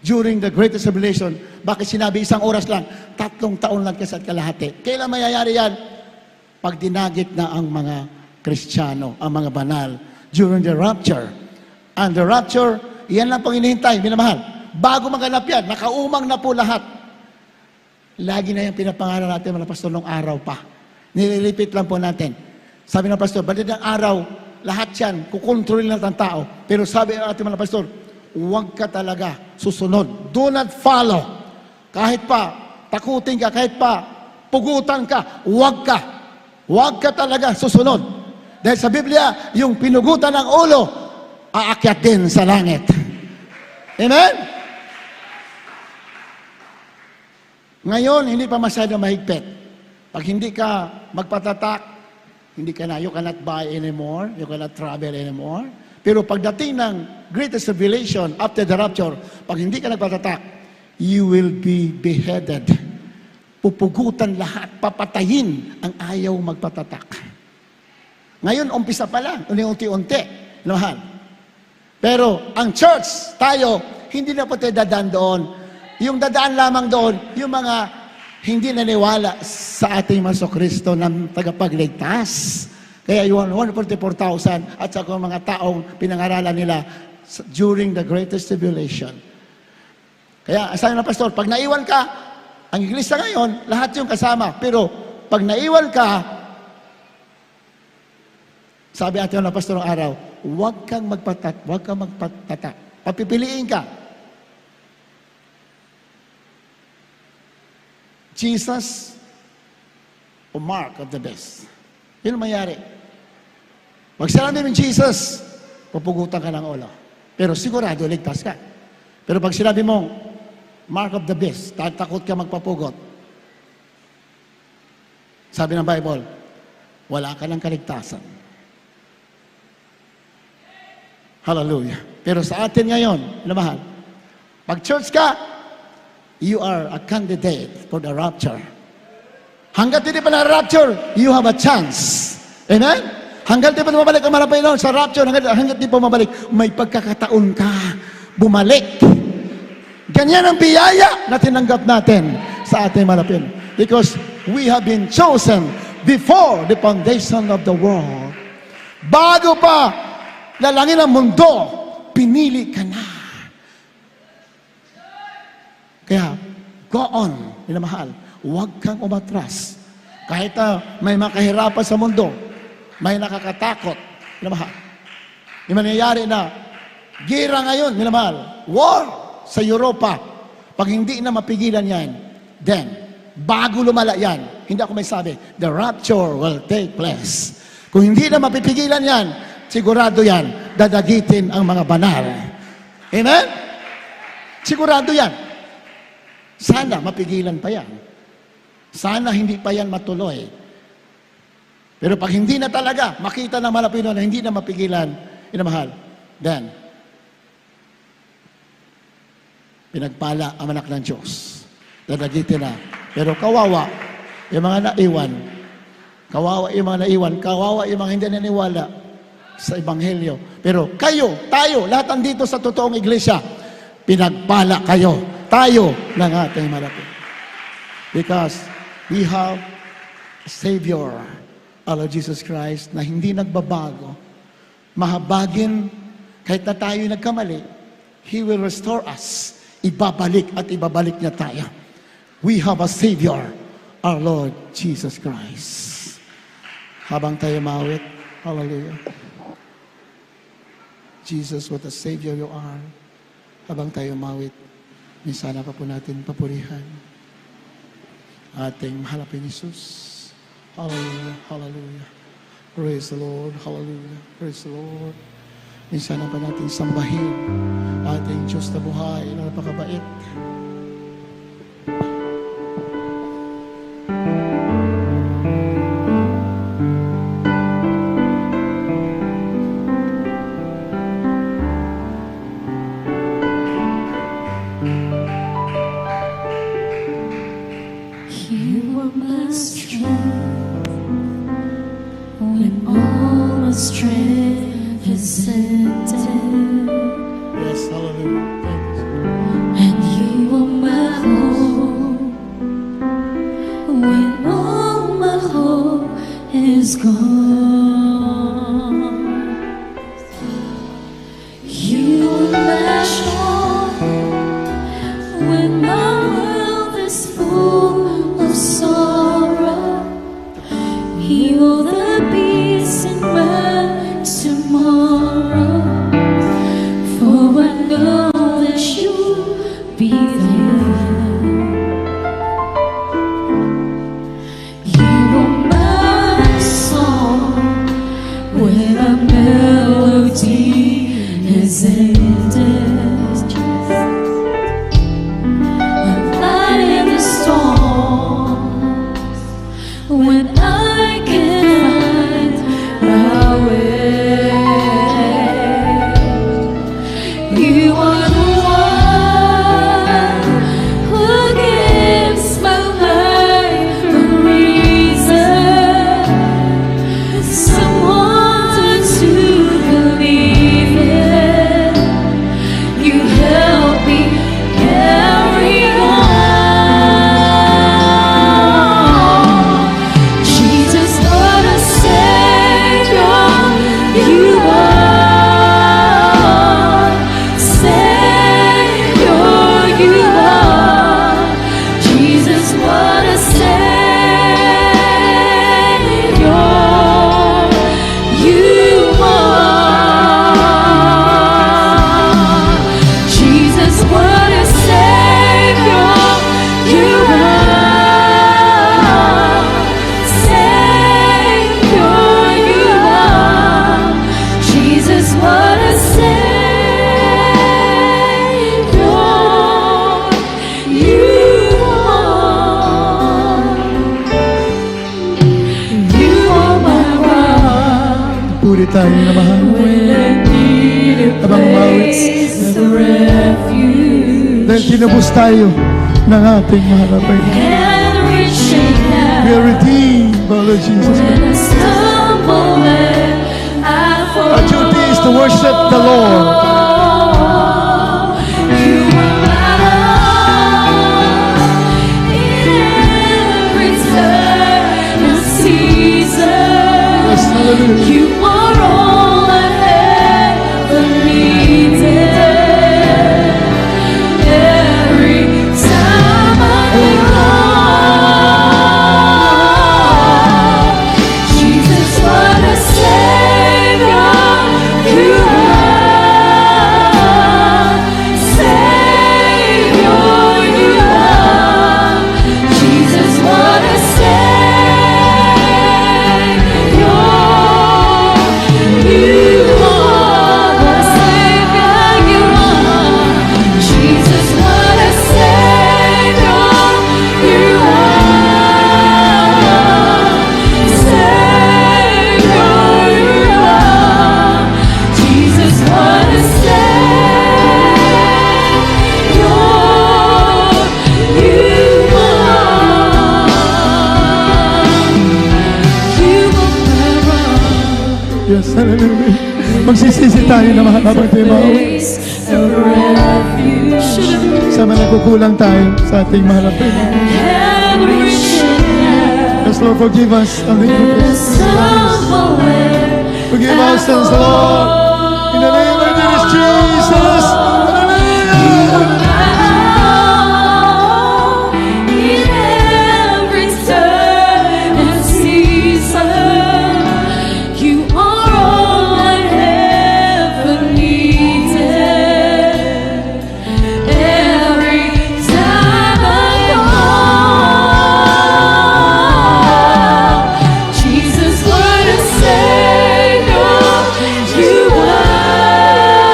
during the Great Tribulation. Bakit sinabi 1 oras lang? 3 taon lang kasi at kalahati. Kailan mayayari yan? Pag dinagit na ang mga Kristiyano, ang mga banal, during the rapture. And the rapture, yan lang pang inihintay, minamahal. Bago maganap yan, nakaumang na po lahat. Lagi na yung pinapangaral natin, mga pastor, nung araw pa. Nililipit lang po natin. Sabi ng pastor, balit ng araw, lahat yan, kukontrolin lang ng tao. Pero sabi ng ating mga pastor, huwag ka talaga susunod. Do not follow. Kahit pa, takutin ka, kahit pa, pugutan ka, huwag ka. Huwag ka talaga susunod. Dahil sa Biblia, yung pinugutan ng ulo, aakyat din sa langit. Amen? Ngayon, hindi pa masyado mahigpit. Pag hindi ka magpatatak, hindi ka na, you cannot buy anymore, you cannot travel anymore. Pero pagdating ng greatest revelation after the rapture, pag hindi ka nagpatatak, you will be beheaded. Pupugutan lahat, papatayin ang ayaw magpatatak. Ngayon, umpisa pa lang, unti-unti, mahal. Pero ang church, tayo, hindi na po tayo dadaan doon. Yung dadaan lamang doon, yung mga hindi naniwala sa ating Kristo ng tagapagligtas. Kaya yung 144,000 at saka mga taong pinangaralan nila during the greatest tribulation. Kaya, sabi ng pastor, pag naiwan ka, ang iglesia ngayon, lahat yung kasama. Pero pag naiwan ka, sabi atin ng pastor ng araw, huwag kang magpatatak. Papipiliin ka. Jesus o Mark of the beast. Yun ang mayari. Pag sinabi mo Jesus, pupugutan ka ng ulo. Pero sigurado, ligtas ka. Pero pag sinabi mo, Mark of the beast, tatakot ka magpapugot. Sabi ng Bible, wala ka ng kaligtasan. Hallelujah. Pero sa atin ngayon, mahal, pag church ka, you are a candidate for the rapture. Hanggat hindi pa na-rapture, you have a chance. Amen? Hanggat hindi pa mabalik ang marapay noon sa rapture, hanggat hindi pa mabalik, may pagkakataon ka bumalik. Ganyan ang biyaya na tinanggap natin sa ating malapin. Because we have been chosen before the foundation of the world. Bago pa lalangin ang mundo, pinili ka na. Kaya, go on, minamahal. Huwag kang umatras. Kahit may makahirapan sa mundo, may nakakatakot, minamahal. Yung mangyayari na Gira ngayon, minamahal. War sa Europa. Pag hindi na mapigilan yan, then, bago lumala yan, hindi ako may sabi, the rapture will take place. Kung hindi na mapipigilan yan, sigurado yan, dadagitin ang mga banal. Amen? Sigurado yan. Sana mapigilan pa yan. Sana hindi pa yan matuloy. Pero pag hindi na talaga, makita ng mga Pilipino na hindi na mapigilan, inamahal, then, pinagpala ang anak ng Diyos. Dadagitin na. Pero kawawa, yung mga naiwan, kawawa yung mga naiwan, kawawa yung mga hindi naniwala sa Ebanghelyo. Pero kayo, tayo, lahat andito sa totoong iglesia, pinagpala kayo, tayo ng ating malapit. Because we have a Savior, our Lord Jesus Christ, na hindi nagbabago. Mahabagin, kahit na tayo nagkamali, He will restore us. Ibabalik at ibabalik niya tayo. We have a Savior, our Lord Jesus Christ. Habang tayo mawit, hallelujah. Jesus, what a Savior you are. Habang tayo mawit, minsan pa po natin papurihan ating mahal na Jesus. Hallelujah, hallelujah. Praise the Lord, hallelujah. Praise the Lord. Minsan pa natin sambahin ating Diyos na buhay na napakabait. You are my strength when all my strength is ended, Yes, hallelujah. Thank you. and you are my hope when all my hope is gone. You are my strength when my world is full of sorrow. Heal the beast in my tomorrow, for I know that you'll be there. You are my song when a melody is ended. I'm light in the storm when I can find my way. You are the one who gives my life a reason, someone to believe in. You help me carry on. Jesus, what a Savior you are. Savior you are. Jesus, what a Savior you are. Jesus, what a Savior you are. Savior you are. Jesus, what a Savior you are. You are my rock. Puri tayo na mahal. When I need a Abang mawit. place of refuge Dahil tinubos tayo ng ating mahal na Panginoon. and reaching We are out redeemed by Lord Jesus when Christ. I stumble and I fall. Our duty is to worship the Lord. You are my love in every turn and season. Yes, hallelujah. You are all I ever needed. Every time I think Jesus, what a Savior you are. Yes, hallelujah. Magsisisi tayo na mga kapatibaw. place of refuge. Sama nagkukulang tayo sa ating mahal na Panginoon. Every ship Yes, Lord, forgive us of the is iniquities. somewhere. Forgive our sins, Lord. In the name of Jesus. Hallelujah. In every turn and season, you are all I ever needed. Every time I call, Jesus, what a Savior you are.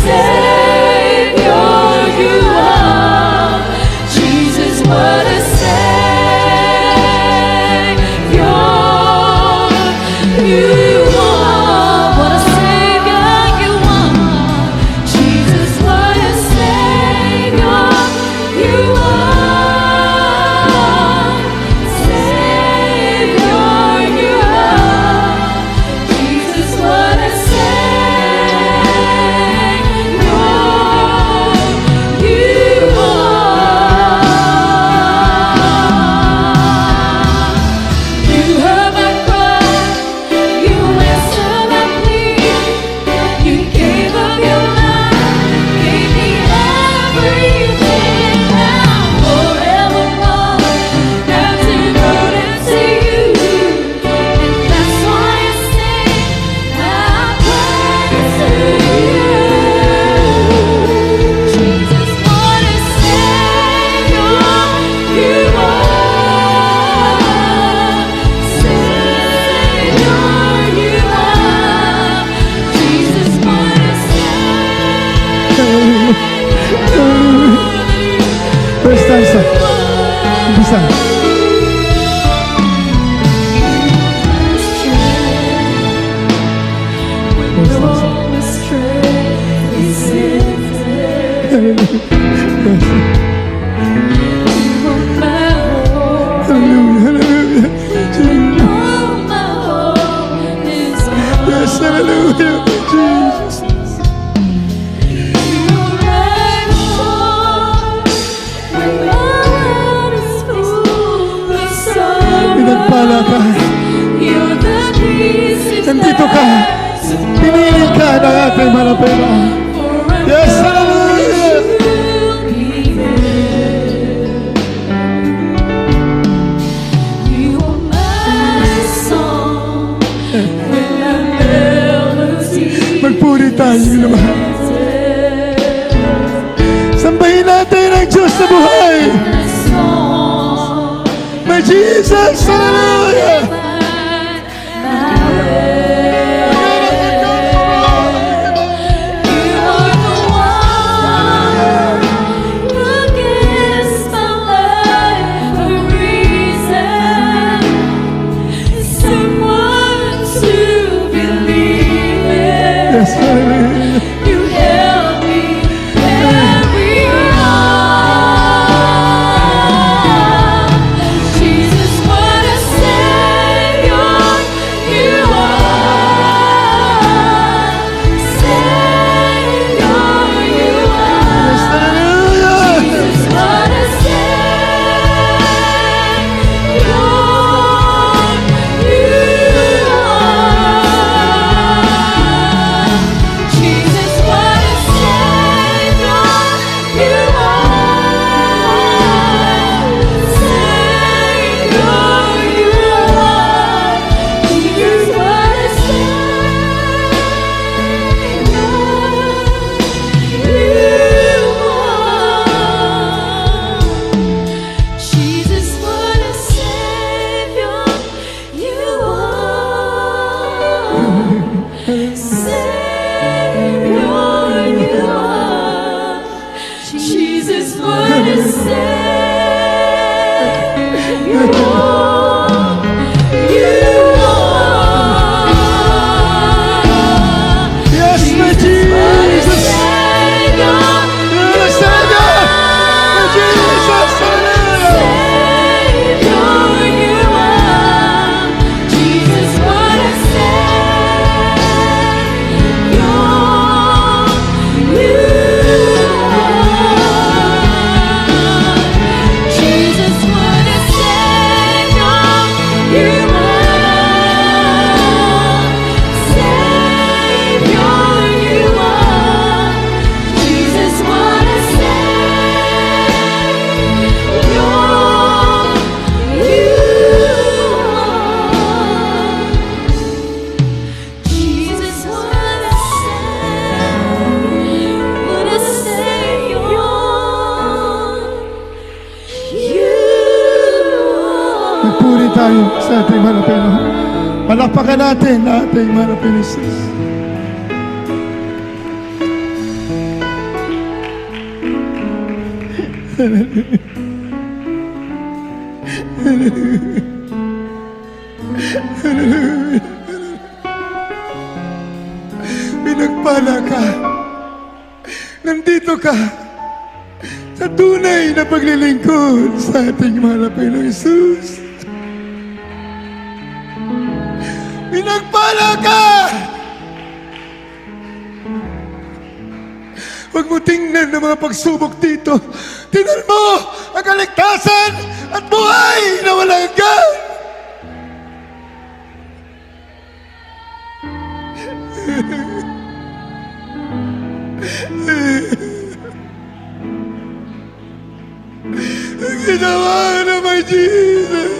Savior you are. Jesus, what a Savior you are. What a Savior you are. Jesus, what a Savior you are. Savior you are. Jesus, what a Savior you are. You heard my cry, you answered my plea, you gave up your life, gave me everything. Now forevermore, that's devoted to you, and that's why I sing my praise to you. Jesus, what a Savior you are. Savior you are. Jesus, what a Savior. First stanza. Umpisa. Hallelujah. Yes, hallelujah. Jesus. Pinagpala ka. Nandito ka. Pinili ka ng ating mahal na Panginoon. Yes, hallelujah. You are my song with a melody. Magpuri tayo, naman. Sambahin natin ang Diyos na buhay. My Jesus, hallelujah. Yes, hallelujah. You help me every hour. Jesus, what a Savior you are. Savior you are. Jesus, what a Savior you are. Jesus, what a Savior you are. Savior you are. Jesus, what a Savior you are. Savior you are. Jesus, what a Savior you are. Yes, my Jesus. Savior Yes, Savior. My Jesus, hallelujah. Savior you are. Jesus, what a Savior Magpuri tayo sa ating mahal na Panginoon. Palakpakan natin ang ating mahal na Panginoon Jesus. Pinagpala ka. Nandito ka sa tunay na paglilingkod sa ating mahal na Panginoon Jesus. Pinagpala ka! Huwag mo tingnan ng mga pagsubok dito. Tingnan mo ang kaligtasan at buhay na walang hanggan. Ang ginawa na may Jesus.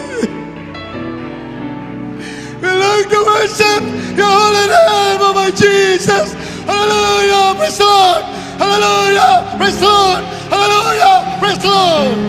We like to worship your holy name, oh my Jesus. Hallelujah, praise the Lord. Hallelujah, praise the Lord. Hallelujah, praise the Lord.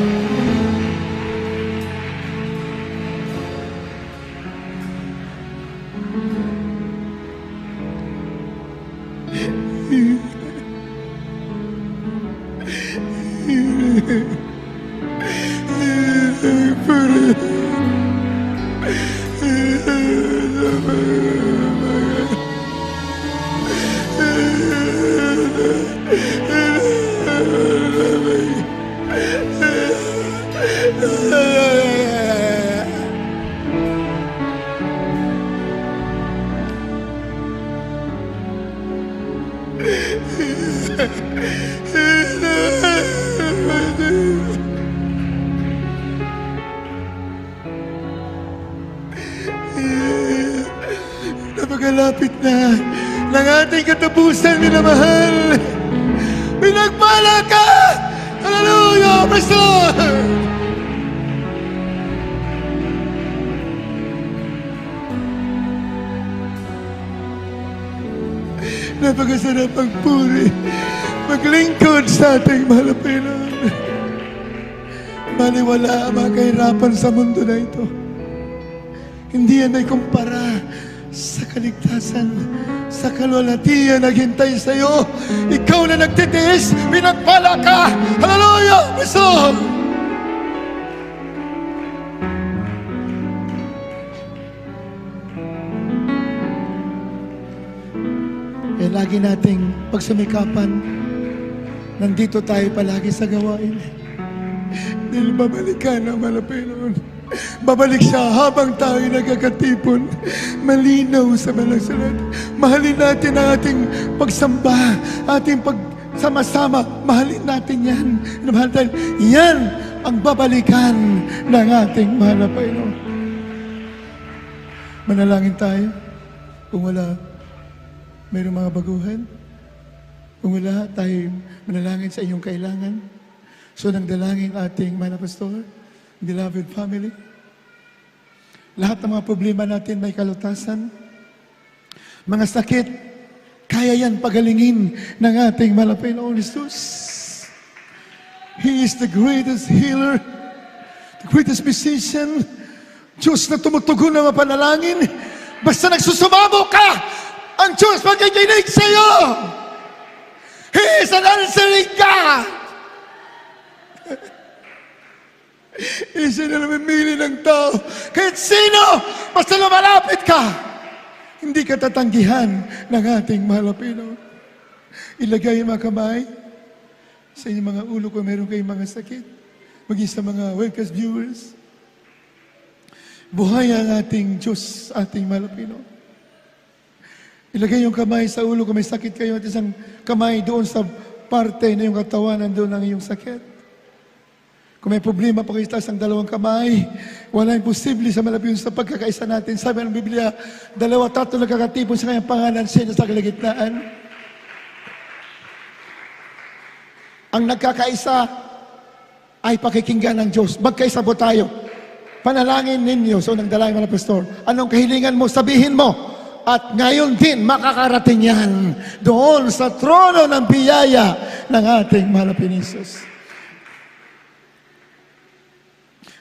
Napakalapit na ng ating katapusan, minamahal. Pinagpala ka! Hallelujah! Praise the Lord! Napakasarap ang puri, maglingkod sa ating mahal na Panginoon. Maniwala ang mga kahirapan sa mundo na ito. Hindi yan may kumpara sa kaligtasan, sa kalwalhatian naghintay sa iyo. Ikaw na nagtitiis, pinagpala ka. Hallelujah! Praise the Lord! Lagi nating pagsumikapan, nandito tayo palagi sa gawain. Dahil babalikan ang mahal na Panginoon. Babalik siya habang tayo nagkakatipon. Malinaw sa malang salat. Mahalin natin ang ating pagsamba, ating pagsama-sama. Mahalin natin yan. Mahal tayo. Yan ang babalikan ng ating mahal na Panginoon. Manalangin tayo. Kung wala, mayroong mga baguhan. Kung wala, tayo manalangin sa inyong kailangan. So, nang dalangin ating mga pastor, beloved family, lahat ng mga problema natin may kalutasan. Mga sakit, kaya yan pagalingin ng ating mahal na Panginoon Jesus. He is the greatest healer, the greatest physician. Diyos na tumutugon ng mga panalangin. Basta nagsusumamo ka, ang Diyos magkikinig sa iyo. He is an answering God. Isa na namimili ng tao. Kahit sino, basta lumalapit ka, hindi ka tatanggihan ng ating mahal na Panginoon. Ilagay ang mga kamay sa inyong mga ulo kung meron kayong mga sakit. Maging sa mga webcast viewers. Buhay ang ating Diyos, ating mahal na Panginoon. Ilagay yung kamay sa ulo kung may sakit kayo at isang kamay doon sa parte na yung katawan nandun ang iyong sakit. Kung may problema pa kayo taas ang dalawang kamay, wala imposible sa malapit sa pagkakaisa natin. Sabi ng Biblia, 2-3 nagkakatipon sa kanyang pangalan, siya sa kalagitnaan. Ang nagkakaisa ay pakikinggan ng Diyos. Magkaisa po tayo. Panalangin ninyo. So, nang dalangin mga pastor, anong kahilingan mo, sabihin mo. At ngayon din, makakarating yan doon sa trono ng biyaya ng ating mahal na Jesus.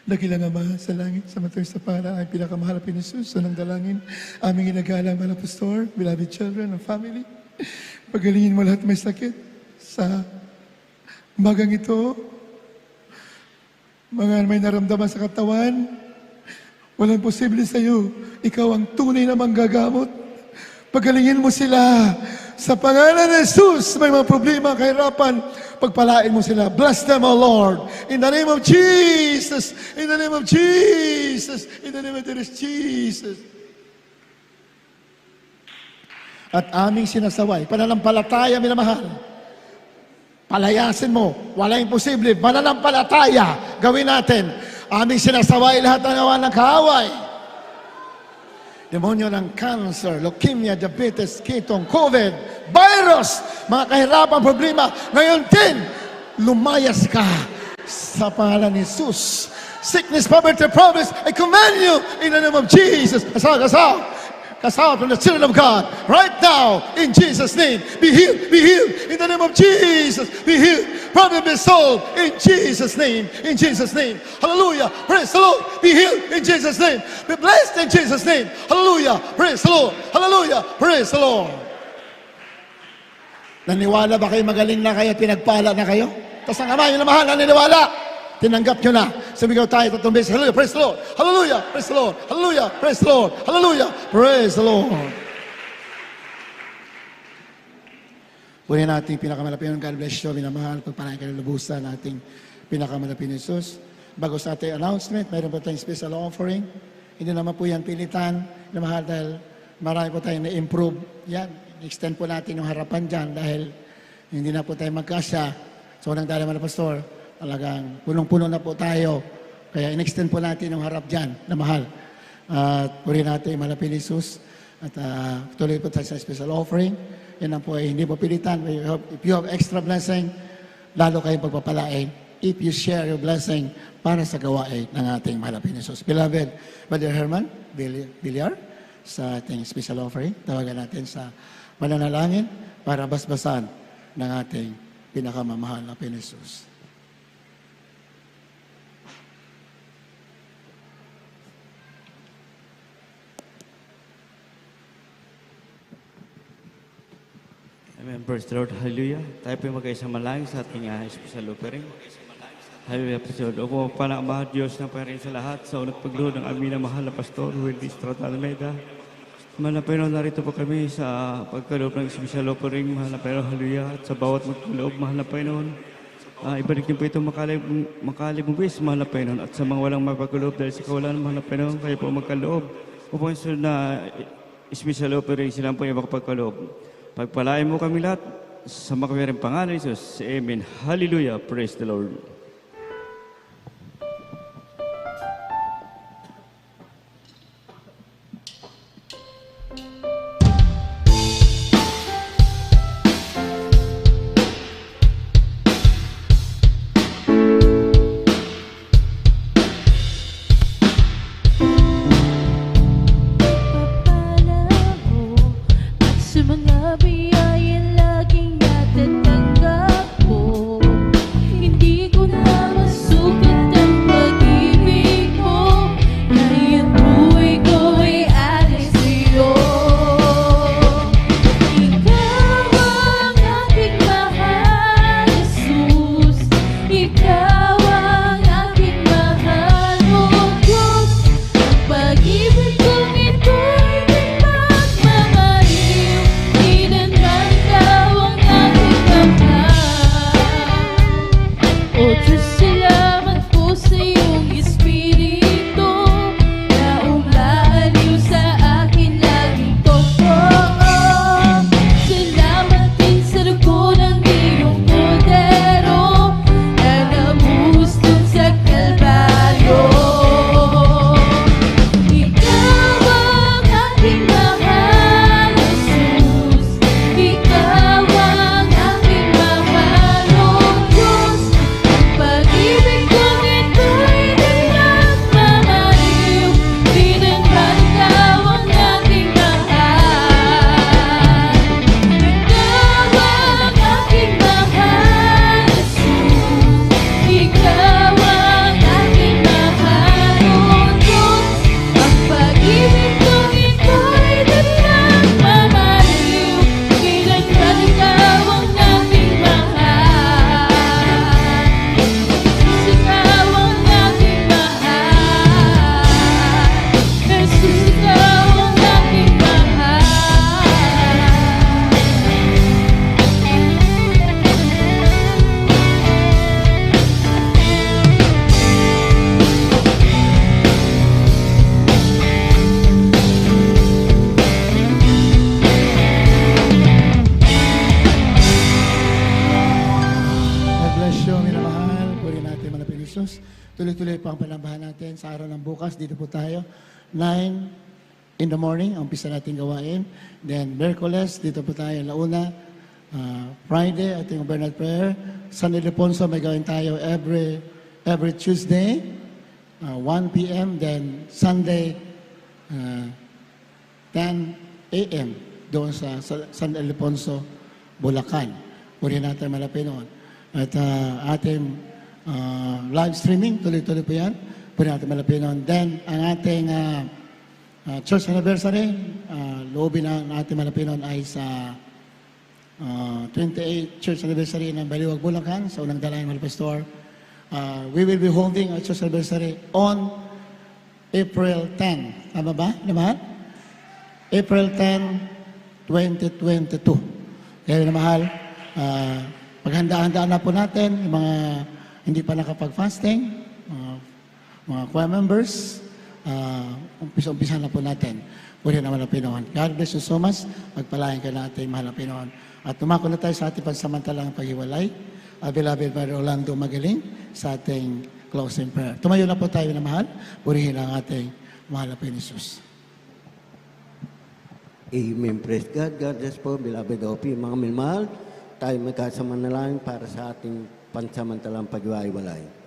Dakilang Ama sa langit, sa matay sa para ay pinakamahal na pinisus ng dalangin. Aming inagalang mga pastor, beloved children and family. Pagalingin mo lahat may sakit sa umagang ito. Mga may naramdaman sa katawan, walang posible sa iyo. Ikaw ang tunay na manggagamot. Pagalingin mo sila. Sa pangalan ni Jesus, may mga problema, kahirapan, pagpalain mo sila. Bless them, O Lord. In the name of Jesus. In the name of Jesus. In the name of Jesus. At aming sinasaway, pananampalataya, minamahal. Palayasin mo. Wala imposible. Pananampalataya. Gawin natin. Aming sinasaway lahat ng awan ng kaaway. Demonyo ng cancer, leukemia, diabetes, ketong, COVID, virus, mga kahirapan, problema. Ngayon din, lumayas ka sa pangalan ni Jesus. Sickness, poverty, problems, I command you in the name of Jesus. Cast out from the children of God right now in Jesus' name. Be healed in the name of Jesus. Be healed, problem be solved in Jesus' name. In Jesus' name. Hallelujah. Praise the Lord. Be healed in Jesus' name. Be blessed in Jesus' name. Hallelujah. Praise the Lord. Hallelujah. Praise the Lord. Naniwala ba kayo magaling na kayo, pinagpala na kayo? Tapos ang Ama, yun na mahal, naniniwala. Tinanggap nyo na. Sumigaw tayo tatlong beses. Hallelujah, praise the Lord. Hallelujah, praise the Lord. Hallelujah, praise the Lord. Hallelujah, praise the Lord. Punin natin pinakamalapin. God bless you, minamahal. Pagpanahin kayo lubusan nating pinakamalapin ni Jesus. Bago sa ating announcement, mayroon po tayong special offering. Hindi naman po yan pilitan. Minamahal dahil marami po tayong na-improve. Yan, extend po natin yung harapan dyan dahil hindi na po tayo magkasya. So, unang dali mga pastor, talagang punong-puno na po tayo. Kaya in-extend po natin yung harap dyan na mahal. At puri natin yung malapit ni Jesus. At tuloy po tayo sa special offering. Yan ang po ay hindi po pilitan. If you have extra blessing, lalo kayong pagpapalain. If you share your blessing para sa gawain ng ating malapit ni Jesus. Beloved, Brother Herman Villar, sa ating special offering, tawagan natin sa mananalangin para basbasan ng ating pinakamamahal na Pinisus. Amen. Praise the Lord. Hallelujah. Tayo po yung magkaisang malangin sa ating special offering. Hallelujah. Praise the Lord. Opo, panakamahat Diyos na parin sa lahat sa unang pagluhod ng aming na mahal na pastor, Willie Strata Almeida. Mahal na Panginoon, narito po kami sa pagkaloob ng special offering. Mahal na Panginoon, hallelujah. At sa bawat magkaloob, mahal na Panginoon, ibalik niyo po itong makalibong bis, mahal na Panginoon. At sa mga walang mapagkaloob dahil sa kawalan, mahal na Panginoon, kayo po magkaloob. Opo, yung sunod na special offering, sila po yung makapagkaloob. Pagpalain mo kami lahat sa makawiring pangalan ni Jesus. Amen. Hallelujah. Praise the Lord. Sa mga biyayang laging natatanggap ko, hindi ko na masukat ang pag-ibig mo, na iyong buhay ko ay alis sa'yo. tuloy-tuloy po ang panambahan natin sa araw ng bukas. Dito po tayo, 9 in the morning, ang umpisa natin gawain. Then, Merkules, dito po tayo, launa. Friday, ating overnight prayer. San Ildefonso, may gawin tayo every Tuesday, 1 p.m. Then, Sunday, 10 a.m. doon sa San Ildefonso, Bulacan. Puri natin malapit noon. At ating live streaming, tuloy-tuloy po yan. Puri natin malapit noon. Then, ang ating church anniversary, loobin na ating malapit noon ay sa 28th church anniversary ng Baliwag, Bulacan, sa unang dalayan ng Pastor. We will be holding our church anniversary on April 10. Tama ba? Naman? April 10, 2022. Kaya na mahal, paghanda-handaan na po natin yung mga hindi pa nakapag-fasting, mga choir members, umpisa na po natin. Puri naman ang Pinoon. God bless you so much. Pagpalain ka natin, mahal ang Pinoon. At tumako na tayo sa ating pansamantalang paghiwalay. Beloved Brother Orlando Magaling sa ating closing prayer. Tumayo na po tayo na mahal. Purihin ang ating mahal na Pinoon. Amen. Praise God. God bless po, beloved OP. Mga milmahal, tayo magkasama na lang para sa ating pansamantalang paghiwalay.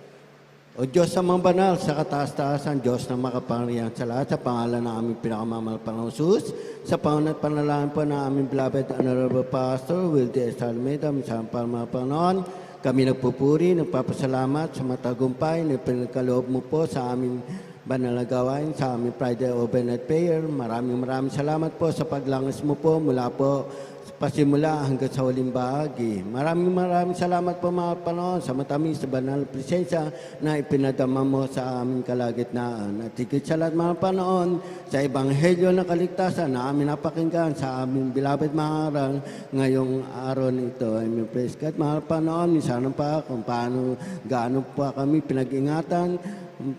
O Diyos sa mga banal, sa kataas-taasan, Diyos na makapangyarihan sa lahat, sa pangalan ng aming pinakamamahal na Jesus, sa pangunat panalangin po ng aming beloved Honorable Pastor, Wilde S. Almeida, sa Panginoon, kami nagpupuri, nagpapasalamat sa matagumpay na pinagkaloob mo po sa aming banal na gawain, sa aming Friday overnight prayer. Maraming salamat po sa paglangis mo po mula po pasimula hanggang sa huling bahagi. Maraming salamat po mga Panginoon sa matamis sa banal presensya na ipinadama mo sa aming kalagitnaan. At higit sa lahat mga Panginoon, sa Ebanghelyo ng Kaligtasan na aming napakinggan sa aming beloved mga aral ngayong araw nito. Amen. Praise God mga Panginoon, minsan pa kung paano gaano pa kami pinag-ingatan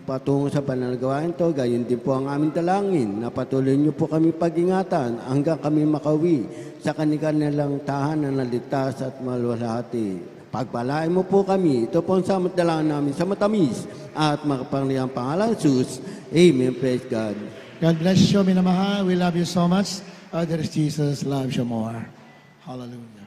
patungo sa panalagawain to, gayon din po ang aming dalangin na patuloy niyo po kami pag-ingatan hanggang kami makawi sa kanilang tahanan na ligtas at maluwalhati. Pagpalain mo po kami. Ito po ang samot dalangin namin sa matamis at makapangyarihang pangalan Jesus. Amen. Praise God. God bless you, minamahal. We love you so much. Others, Jesus loves you more. Hallelujah.